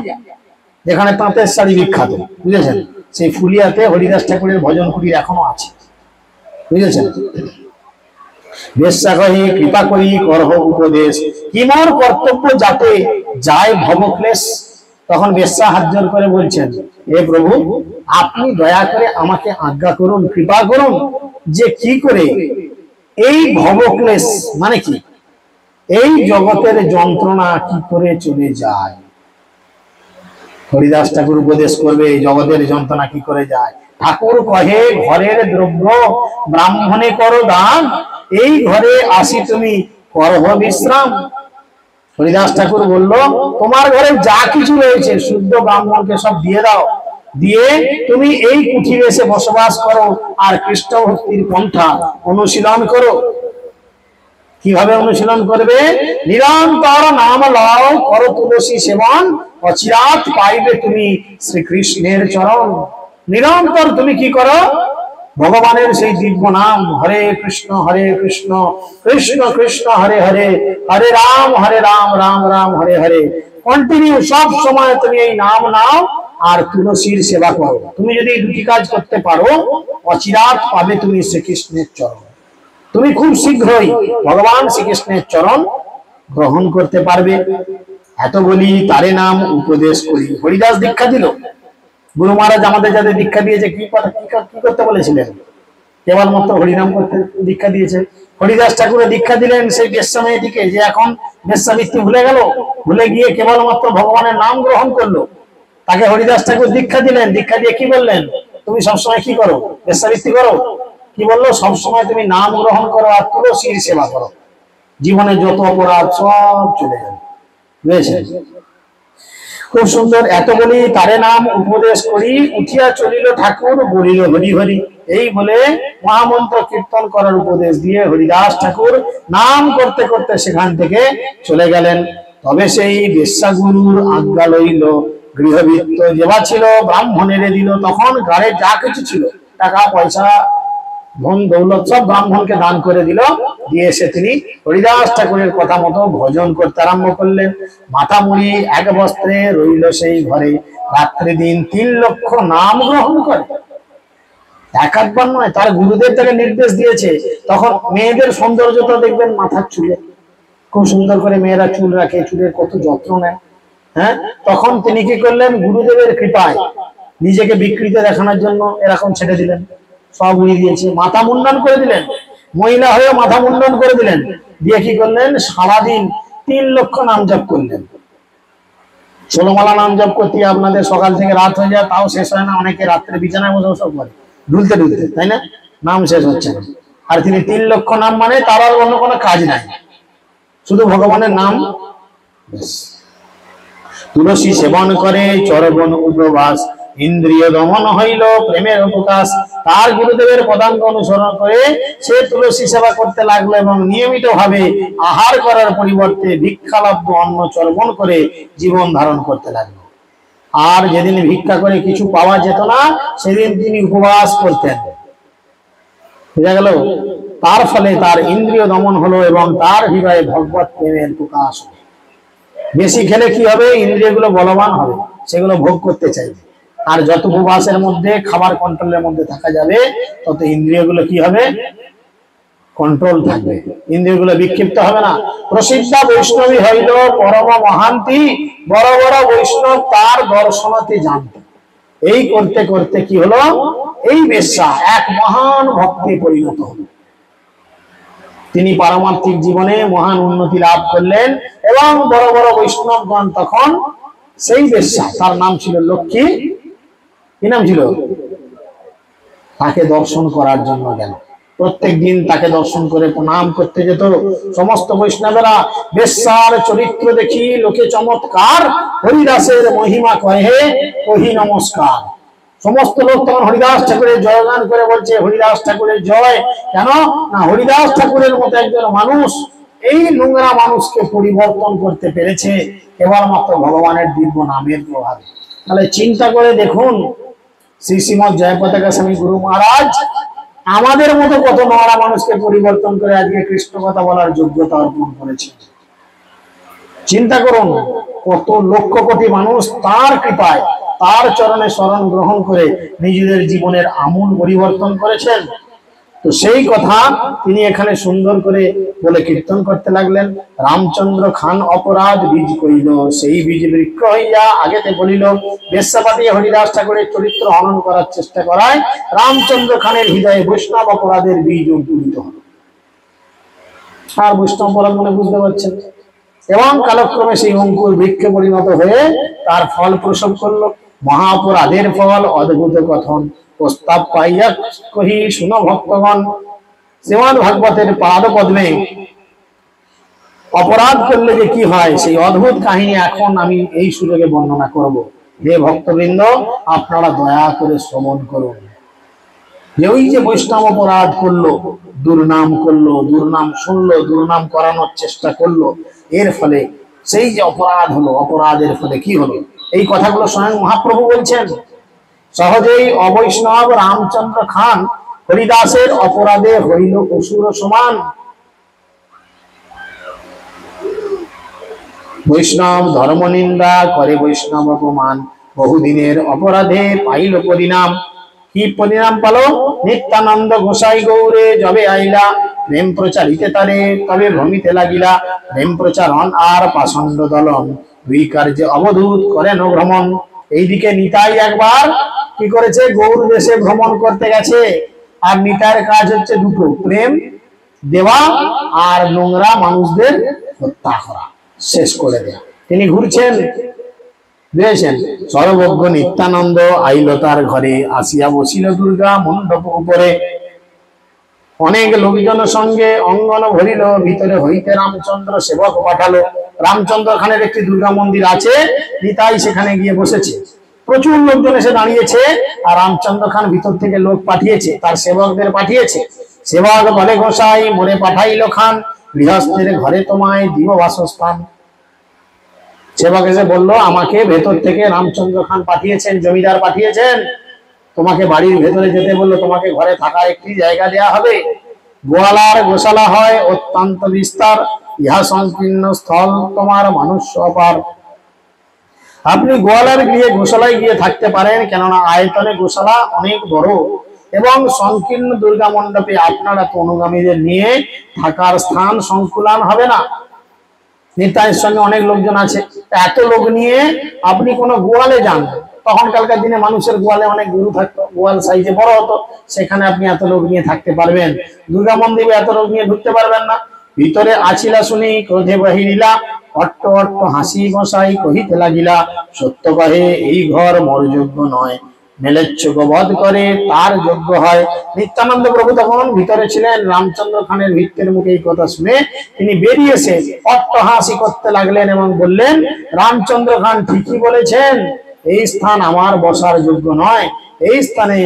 [SPEAKER 1] যেখানে তাঁতের শাড়ি বিখ্যাত, বুঝেছেন? সেই ফুলিয়াতে হরিদাস ঠাকুরের ভজন কুটির এখনো আছে, বুঝেছেন? বেশ্যা কহি কৃপা করি করহ উপদেশ, কি মোর কর্তব্য যাতে যায় ভবক্লেশ। তখন বেশ্যা হাত জোর করে বলছেন, হে প্রভু, আপনি দয়া করে আমাকে আজ্ঞা করুন, কৃপা করুন, যে কি করে এই ভবক্লেশ মানে কি, এই জগতের যন্ত্রণা কি করে চলে যায়। হরিদাস ঠাকুর উপদেশ করবে জগতের যন্ত্রণা কি করে যায়। ঠাকুর কহে ঘরের দ্রব্য ব্রাহ্মণে করো দান, এই ঘরে আসি তুমি করহ বিশ্রাম। হরিদাস ঠাকুর বলল, তোমার ঘরে যা কিছু রয়েছে শুদ্ধ ব্রাহ্মণকে সব দিয়ে দাও, দিয়ে তুমি এই কুঠিরে এসে বসবাস করো, আর কৃষ্ণ ভক্তির পন্থা অনুশীলন করো। কিভাবে অনুশীলন করবে? নিরন্তর নাম লও, করো তুলসী সেবন, অচিরাত পাইবে তুমি শ্রীকৃষ্ণের চরণ। নিরন্তর তুমি কি করো? ভগবানের সেই দিব্য নাম, হরে কৃষ্ণ কৃষ্ণ কৃষ্ণ হরে হরে, হরে রাম রাম রাম হরে হরে। কন্টিনিউ সব সময় তুমি এই নাম নাও আর তুলসীর সেবা করো। তুমি যদি এই দুটি কাজ করতে পারো, অচিরাত পাবে তুমি শ্রীকৃষ্ণের চরণ। তুমি খুব শীঘ্রই ভগবান শ্রীকৃষ্ণের চরণ গ্রহণ করতে পারবে। এত বলি তারে নাম উপদেশ করি। হরিদাস দীক্ষা দিল। গুরু মহারাজ আমাদের যাদের দীক্ষা দিয়েছে কি করতে বলেছিলেন? কেবলমাত্র হরিনাম করতে দীক্ষা দিয়েছে। হরিদাস ঠাকুরের দীক্ষা দিলেন সেই বেশ্যা মেয়েটিকে, যে এখন বেশ্যাবৃত্তি ভুলে গেল, ভুলে গিয়ে কেবলমাত্র ভগবানের নাম গ্রহণ করলো। তাকে হরিদাস ঠাকুর দীক্ষা দিলেন। দীক্ষা দিয়ে কি বললেন? তুমি সবসময় কি করো? বেশ্যাবৃত্তি করো। কি বললো? সবসময় তুমি নাম গ্রহণ করো আর তুলসীর সেবা করো, জীবনে যত অপরাধ সব চলে যাবে। বুঝেছেন? খুব সুন্দর। এত বলি তারে নাম উপদেশ করি, উঠিয়া চলিল ঠাকুর, বলিল হরি হরি। এই বলে মহামন্ত্র কীর্তন করার উপদেশ দিয়ে হরিদাস ঠাকুর নাম করতে করতে সেখান থেকে চলে গেলেন। তবে সেই বেশ্যাগুরুর আজ্ঞা লইল, গৃহবৃত্ত যেবা ছিল ব্রাহ্মণেরে দিল। তখন ঘরে যা কিছু ছিল, টাকা পয়সা ধন দৌলত সব ব্রাহ্মণকে দান করে দিল। দিয়ে এসে তিনি হরিদাস ঠাকুরের কথা মতো ভজন করতে আরম্ভ করলেন। মাথা মুড়ি এক বস্ত্রে রইল সেই ঘরে, রাত্রি দিন 3 লক্ষ নাম গ্রহণ করে। একবার নয়, তার গুরুদেব তাকে নির্দেশ দিয়েছে। তখন মেয়েদের সৌন্দর্যতা দেখবেন মাথার চুলে, খুব সুন্দর করে মেয়েরা চুল রাখে, চুলের কত যত্ন নেয়। হ্যাঁ, তখন তিনি কি করলেন? গুরুদেবের কৃপায় নিজেকে বিকৃত দেখানোর জন্য এরকম ছেড়ে দিলেন, সব উড়িয়ে দিয়েছে। মাথা মুন্ডন করে দিলেন, মহিলা হয়ে মাথা মুন্ডন করে দিলেন। দিয়ে কি করলেন? সারাদিন 3 লক্ষ নাম জপ করলেন। 16 মালা নাম জপ করতে আপনাদের সকাল থেকে রাত হয়ে যায়, তাও শেষ হয় না। অনেকে রাত্রে বিছানায় বসে সব করে ঢুলতে ঢুলতে, তাই না? নাম শেষ হচ্ছে না। আর তিনি 3 লক্ষ নাম মানে তার আর অন্য কোনো কাজ নাই, শুধু ভগবানের নাম। তুলসী সেবন করে চরবন উপবাস, ইন্দ্রিয় দমন হইল প্রেমের প্রকাশ। তার গুরুদেবের পদাঙ্ক অনুসরণ করে সে তুলসী সেবা করতে লাগলো এবং নিয়মিত ভাবে আহার করার পরিবর্তে ভিক্ষালব্ধ অন্ন চর্বণ করে জীবন ধারণ করতে লাগলো। আর যেদিন ভিক্ষা করে কিছু পাওয়া যেত না সেদিন তিনি উপবাস করতেন। বুঝা গেল? তার ফলে তার ইন্দ্রিয় দমন হলো এবং তার হৃদয়ে ভগবত প্রেমের প্রকাশ হলো। বেশি খেলে কি হবে? ইন্দ্রিয়গুলো বলবান হবে, সেগুলো ভোগ করতে চাইবে। আর যত উপবাসের মধ্যে খাবার কন্ট্রোলের মধ্যে থাকা যাবে তত ইন্দ্রিয়গুলো কি হবে? কন্ট্রোল থাকবে, ইন্দ্রিয়গুলো বিক্ষিপ্ত হবে না। প্রসিদ্ধ বৈষ্ণবী হইল পরম মহান্তি, বড় বড় বৈষ্ণব তার দর্শনতে জানত। এই করতে করতে কি হলো? এই বেশ্যা এক মহান ভক্তে পরিণত হলো। তিনি পারমার্থিক জীবনে মহান উন্নতি লাভ করলেন এবং বড় বড় বৈষ্ণবগণ তখন সেই বেশ্যা, তার নাম ছিল লক্ষ্মী, কি নাম ছিল? তাকে দর্শন করার জন্য গেল। প্রত্যেক দিন তাকে দর্শন করে প্রণাম করতে যেত। সমস্ত বৈষ্ণবেরা বেশ্যার চরিত্র দেখি লোকে চমৎকার, হরিদাসের মহিমা কহে কহি নমস্কার। সমস্ত লোক তখন হরিদাস ঠাকুরের জয়গান করে বলছে হরিদাস ঠাকুরের জয়। কেন না? হরিদাস ঠাকুরের মতো একজন মানুষ এই নোংরা মানুষকে পরিবর্তন করতে পেরেছে কেবলমাত্র ভগবানের দিব্য নামের প্রভাবে। তাহলে চিন্তা করে দেখুন, শ্রী শ্রীমৎ জয়পতাকা স্বামী গুরু মহারাজ আমাদের মতো কত নোংরা মানুষকে পরিবর্তন করে আজকে কৃষ্ণ কথা বলার যোগ্যতা অর্পণ করেছে। চিন্তা করুন, কত লক্ষ কোটি মানুষ তার কৃপায়, তার চরণে শরণ গ্রহণ করে নিজেদের জীবনের আমূল পরিবর্তন করেছেন। তো সেই কথা তিনি এখানে সুন্দর করে বলে কীর্তন করতে লাগলেন। রামচন্দ্র খান অপরাধ বীজ কইল, সেই বীজ বৃক্ষ হইয়া আগেতে বলিল। বেশ্যাপাতি হরিদাস ঠাকুরের চরিত্র হনন করার চেষ্টা করায় রামচন্দ্র খানের হৃদয়ে বৈষ্ণব অপরাধের বীজ অঙ্কুরিত হল। আর বৈষ্ণব অপরাধ মানে বুঝতে পারছেন। এবং কালক্রমে সেই অঙ্কুর বৃক্ষে পরিণত হয়ে তার ফল প্রসব করলো। মহা অপরাধের ফল অদ্ভুত কথন, প্রস্তাব পাইয়া কহি শুনো ভক্তগণ। শ্রীমদ্ ভাগবতের পাদ পদ্মে অপরাধ করলে যে কি হয় সেই অদ্ভুত কাহিনী এখন আমি এই সুযোগে বর্ণনা করব। হে ভক্তবৃন্দ, আপনারা দয়া করে শ্রবণ করুন। যে ওই যে বৈষ্ণব অপরাধ করলো, দুর্নাম করলো, দুর্নাম শুনলো, দুর্নাম করানোর চেষ্টা করলো, এর ফলে সেই যে অপরাধ হলো, অপরাধের ফলে কি হলো এই কথাগুলো স্বয়ং মহাপ্রভু বলছেন। সহজেই অবৈষ্ণব রামচন্দ্র খান হরিদাসের অপরাধে হইল অসুর সমান। বৈষ্ণব ধর্ম নিন্দা করে, বৈষ্ণব অপমান, বহুদিনের অপরাধে পাইল পরিণাম। কি পরিণাম পালো? নিত্যানন্দ গোসাই গৌরে যবে আইলা, প্রেম প্রচারিতে তারে তবে ভ্রমিতে লাগিলা। প্রেম প্রচারণ আর পাষণ্ড দলন, দুই কার্যে অবধূত করেন ভ্রমণ। এইদিকে নিতাই একবার কি করেছে? গৌর দেশে ভ্রমণ করতে গেছে। আর নিতাইয়ের কাজ হচ্ছে দুটো, প্রেম দেওয়া আর নোংরা মানুষদের হত্যা করা, শেষ করে দেয়া। তিনি ঘুরছেন, বুঝেছেন? সর্বজ্ঞ নিত্যানন্দ আইল তার ঘরে, আসিয়া বসিল দুর্গা মণ্ডপ উপরে। অনেক লোকজনের সঙ্গে অঙ্গন ভরিল, ভিতরে হইতে রামচন্দ্র সেবক পাঠালো। রামচন্দ্র খানের একটি দুর্গা মন্দির আছে, নিতাই সেখানে গিয়ে বসেছে। প্রচুর লোকজন এসে দাঁড়িয়েছে আর রামচন্দ্র খান ভিতর থেকে লোক পাঠিয়েছে, তার সেবকদের পাঠিয়েছে। সেবক বলে, গোসাই মোরে পাঠাইল খান, গৃহস্থের ঘরে তোমায় দিব বাসস্থান। সেবক এসে বললো, আমাকে ভেতর থেকে রামচন্দ্র খান পাঠিয়েছেন, জমিদার পাঠিয়েছেন, তোমাকে বাড়ির ভেতরে যেতে বললো, তোমাকে ঘরে থাকার একটি জায়গা দেয়া হবে। গোয়ালার গোশালা হয় অত্যন্ত বিস্তার, ইহা সংকীর্ণ স্থল তোমার মানুষ অপার। আপনি গোয়ালার গিয়ে গোশালায় গিয়ে থাকতে পারেন, কেননা আয়তনে গোশালা অনেক বড় এবং সংকীর্ণ দুর্গা মণ্ডপে আপনারা তো অনুগামীদের নিয়ে থাকার স্থান সংকুলান হবে না। নিতাইয়ের সঙ্গে অনেক লোকজন আছে, এত লোক নিয়ে আপনি কোনো গোয়ালে যান। তখনকার দিনে মানুষের গোয়ালে অনেক গরু থাকতো, গোয়াল সাইজে বড় হতো, সেখানে আপনি এত লোক নিয়ে থাকতে পারবেন। দুর্গা মন্দিরে এত লোক নিয়ে ঢুকতে পারবেন না। ভিতরে আছিলা শুনি ক্রোধে বাহিরিলা, অট্ট অট্ট হাসি গোসাই কহিতে লাগিলা। সত্য কহে এই ঘর মোর যোগ্য নয়, মেলেচ্ছ বধ করে তার যোগ্য হয়। নিত্যানন্দ প্রভু তখন ভিতরে ছিলেন। রামচন্দ্র খানের ভিত্তের মুখে এই কথা শুনে তিনি বেরিয়ে এসে অট্টহাসি করতে লাগলেন এবং বললেন, রামচন্দ্র খান ঠিকই বলেছেন, এই স্থান আমার বসার যোগ্য নয়, এই স্থানে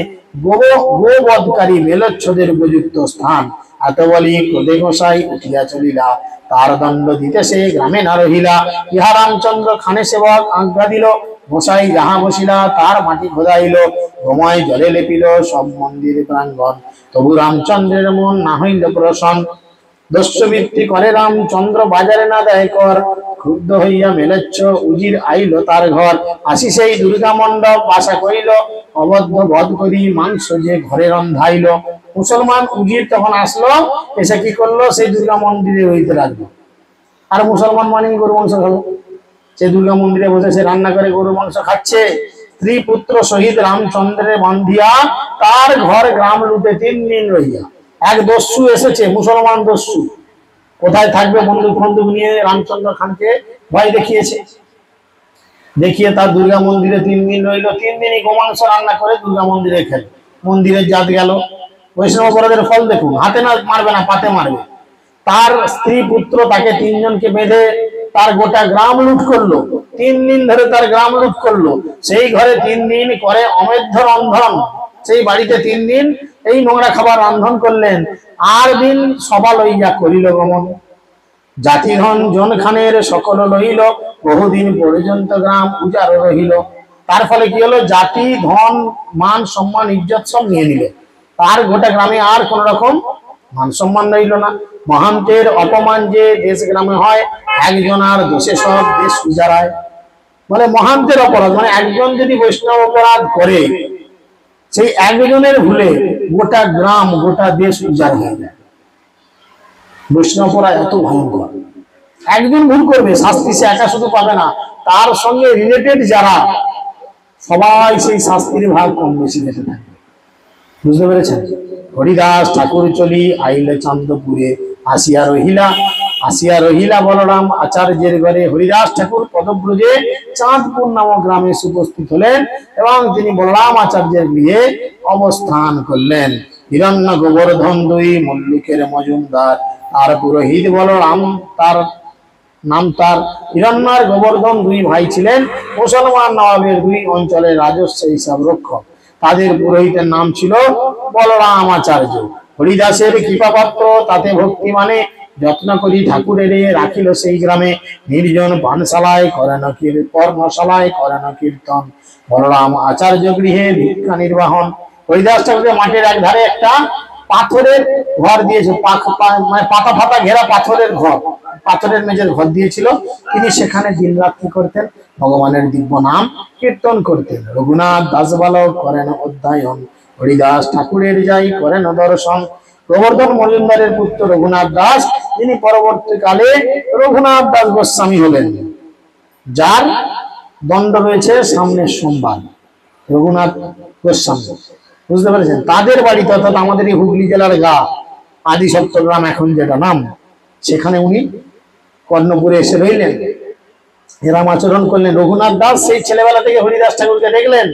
[SPEAKER 1] গোবধকারী মেলচ্ছদের উপযুক্ত স্থান। এত বলি ক্রোধে গোসাই উঠিয়া চলিলা, তার দণ্ড দিতে সে গ্রামে না রহিলা। ইহা রামচন্দ্র খানে সেবক আজ্ঞা দিল, গোসাই যাহা বসিলা তার মাটি খোদাইল, গোময় জলে লেপিল সব মন্দির প্রাঙ্গণ, তবু রামচন্দ্রের মন না হইল প্রসন্ন। দস্যুবৃত্তি করে রামচন্দ্র বাজারে না দেয় কর, ক্রুদ্ধ হইয়া মেলেচ্ছ উজির আইল তার ঘর। আসি সেই দুর্গা মণ্ডপ বাসা করিল, অবদ্ধ বধ করি মাংস যে ঘরে রন্ধাইল। মুসলমান উজির তখন আসলো, এসে কি করলো, সেই দুর্গা মন্দিরে রইতে লাগলো। আর মুসলমান মানে গরু মাংস খাবো, সে দুর্গা মন্দিরে বসে সে রান্না করে গরু মাংস খাচ্ছে। স্ত্রী পুত্র সহিত রামচন্দ্রের বান্ধিয়া তার ঘর গ্রাম লুটে 3 দিন রহিয়া। এক দস্যু এসেছে, মুসলমান দস্যু, কোথায় থাকবে বন্দুক ফন্দুক নিয়ে রামচন্দ্র খানকে ভয় দেখিয়েছে, দেখিয়ে তার দুর্গা মন্দিরে 3 দিন রইল। 3 দিনই গোমাংস রান্না করে দুর্গা মন্দিরে খেল। মন্দিরের জাত গেল। বৈষ্ণব অপরাধের ফল দেখুন, হাতে না মারবে না, পাতে মারবে। তার স্ত্রী পুত্র তাকে 3 জনকে বেঁধে তার গোটা গ্রাম লুট করলো। 3 দিন ধরে তার গ্রাম লুট করলো। সেই ঘরে 3 দিন করে অমেধ্য রন্ধন, সেই বাড়িতে 3 দিন এই নোংরা খাবার রন্ধন করলেন। আর দিন সভা লইয়া করিল গমন, জাতিধন জনখানের সকল লইল, বহুদিন পর্যন্ত গ্রাম উজাড় রহিল। তার ফলে কি হলো, জাতি ধন মান সম্মান ইজ্জত সব নিয়ে নিল। তার গোটা গ্রামে আর কোন রকম মান সম্মান রইল না। মহান্তের অপমান যে দেশ গ্রামে হয়, একজনার দোষে সব দেশ উজাড়ায়। মানে মহান্তের অপরাধ, মানে একজন যদি বৈষ্ণব অপরাধ করে, সেই একজনের ভুলে গোটা গ্রাম গোটা দেশ উজাড় হয়ে যায়। বৈষ্ণব অপরাধ এত ভয়ঙ্কর। একজন ভুল করবে, শাস্তি সে একা শুধু পাবে না, তার সঙ্গে রিলেটেড যারা সবাই সেই শাস্তির ভাগ কম বেশি দেখে থাকে। বুঝতে পেরেছেন? হরিদাস ঠাকুর চলি আইলে চান্দপুরে, আসিয়া রহিলা বলরাম আচার্যের ঘরে। হরিদাস ঠাকুর পদব্রজে চাঁদপুর নামক গ্রামে উপস্থিত হলেন এবং তিনি বলরাম আচার্যের গৃহে অবস্থান করলেন। হিরণ্য গোবর্ধন 2 মল্লিকের মজুমদার, তার পুরোহিত বলরাম, তার নাম তার হিরণ্য আর গোবর্ধন 2 ভাই ছিলেন। মুসলমান নবাবের 2 অঞ্চলের রাজস্ব হিসাব রক্ষক। তাদের পুরোহিতের নাম ছিল বলরাম আচার্য। হরিদাসের কৃপাপাত্র, তাতে ভক্তি মানে যত্ন করি ঠাকুরের রাখিল সেই গ্রামে। নির্জন পানশালায় করেন পর্ণশালায় করেন কীর্তন, বলরাম আচার্য গৃহে ভিক্ষা নির্বাহন। হরিদাস ঠাকুরের মাঠের এক ধারে একটা পাথরের ঘর দিয়েছে, মানে পাতা ফাতা ঘেরা পাথরের ঘর, পাথরের মেঝের ঘর দিয়েছিল। তিনি সেখানে দিনরাত কি করতেন, ভগবানের দিব্য নাম কীর্তন করতেন। রঘুনাথ দাস বালক করেন অধ্যয়ন, হরিদাস ঠাকুরের যাই করেন দর্শন। গোবর্ধন মজুমদারের পুত্র রঘুনাথ দাস, তিনি পরবর্তীকালে রঘুনাথ দাস গোস্বামী হলেন, যার দণ্ড রয়েছে সামনের সোমবার। রঘুনাথ গোস্বামী, বুঝতে পেরেছেন? তাদের বাড়িতে, অর্থাৎ আমাদের এই হুগলি জেলার গা আদি সপ্তগ্রাম এখন যেটা নাম, সেখানে উনি কর্ণপুরে এসে রইলেন, এরাম আচরণ করলেন। রঘুনাথ দাস সেই ছেলেবেলা থেকে হরিদাস ঠাকুরকে দেখলেন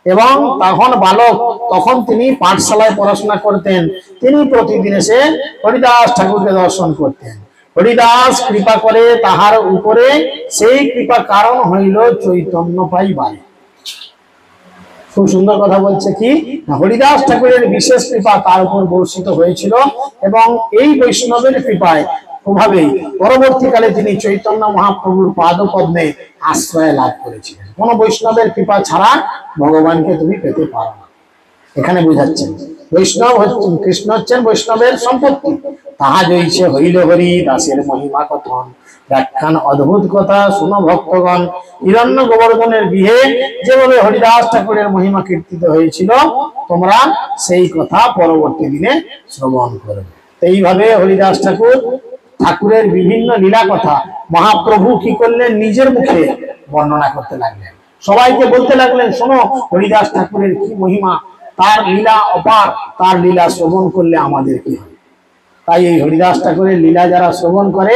[SPEAKER 1] এবং তখন বালক, তখন তিনি পাঠশালায় পড়াশোনা করতেন। তিনি প্রতিদিন এসে হরিদাস ঠাকুরকে দর্শন করতেন। হরিদাস কৃপা করে তাহার উপরে, সেই কৃপা কারণ হইল চৈতন্য পাইবার। খুব সুন্দর কথা বলছে কি, হরিদাস ঠাকুরের বিশেষ কৃপা তার উপর বর্ষিত হয়েছিল এবং এই বৈষ্ণবের কৃপায় প্রভাবে পরবর্তীকালে তিনি চৈতন্য মহাপ্রভুর পাদপদ্মে আশ্রয় লাভ করেছিলেন। কোন বৈষ্ণবের কৃপা ছাড়া ভগবানকে তুমি পেতে পারো না। এখানে বুঝাচ্ছেন বৈষ্ণব হচ্ছেন, কৃষ্ণ হচ্ছেন বৈষ্ণবের সম্পত্তি। তাহা জয়ছে হইল হরি দাসের মহিমা কথন, ব্যাখ্যান অদ্ভুত কথা শুনো ভক্তগণ। হিরণ্য গোবর্ধনের গৃহে যেভাবে হরিদাস ঠাকুরের মহিমা কীর্তিত হয়েছিল, তোমরা সেই কথা পরবর্তী দিনে শ্রবণ করবে। এইভাবে হরিদাস ঠাকুরের বিভিন্ন লীলা কথা মহাপ্রভু কি করলেন, নিজের মুখে বর্ণনা করতে লাগলেন। সবাইকে বলতে লাগলেন, শোনো হরিদাস ঠাকুরের কি মহিমা, তার লীলা অপার, তার লীলা শ্রবণ করলে আমাদের কি হয়। তাই এই হরিদাস ঠাকুরের লীলা যারা শ্রবণ করে,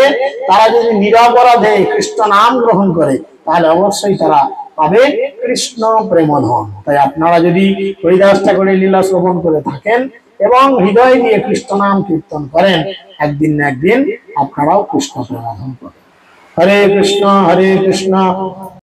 [SPEAKER 1] তারা যদি নিরপরাধে কৃষ্ণ নাম গ্রহণ করে, তাহলে অবশ্যই তারা পাবে কৃষ্ণ প্রেমধন। তাই আপনারা যদি হরিদাস ঠাকুরের লীলা শ্রবণ করে থাকেন এবং হৃদয় দিয়ে কৃষ্ণ নাম কীর্তন করেন, একদিন না একদিন আপনারাও কৃষ্ণ প্রেমধন পাবেন। হরে কৃষ্ণ হরে কৃষ্ণ।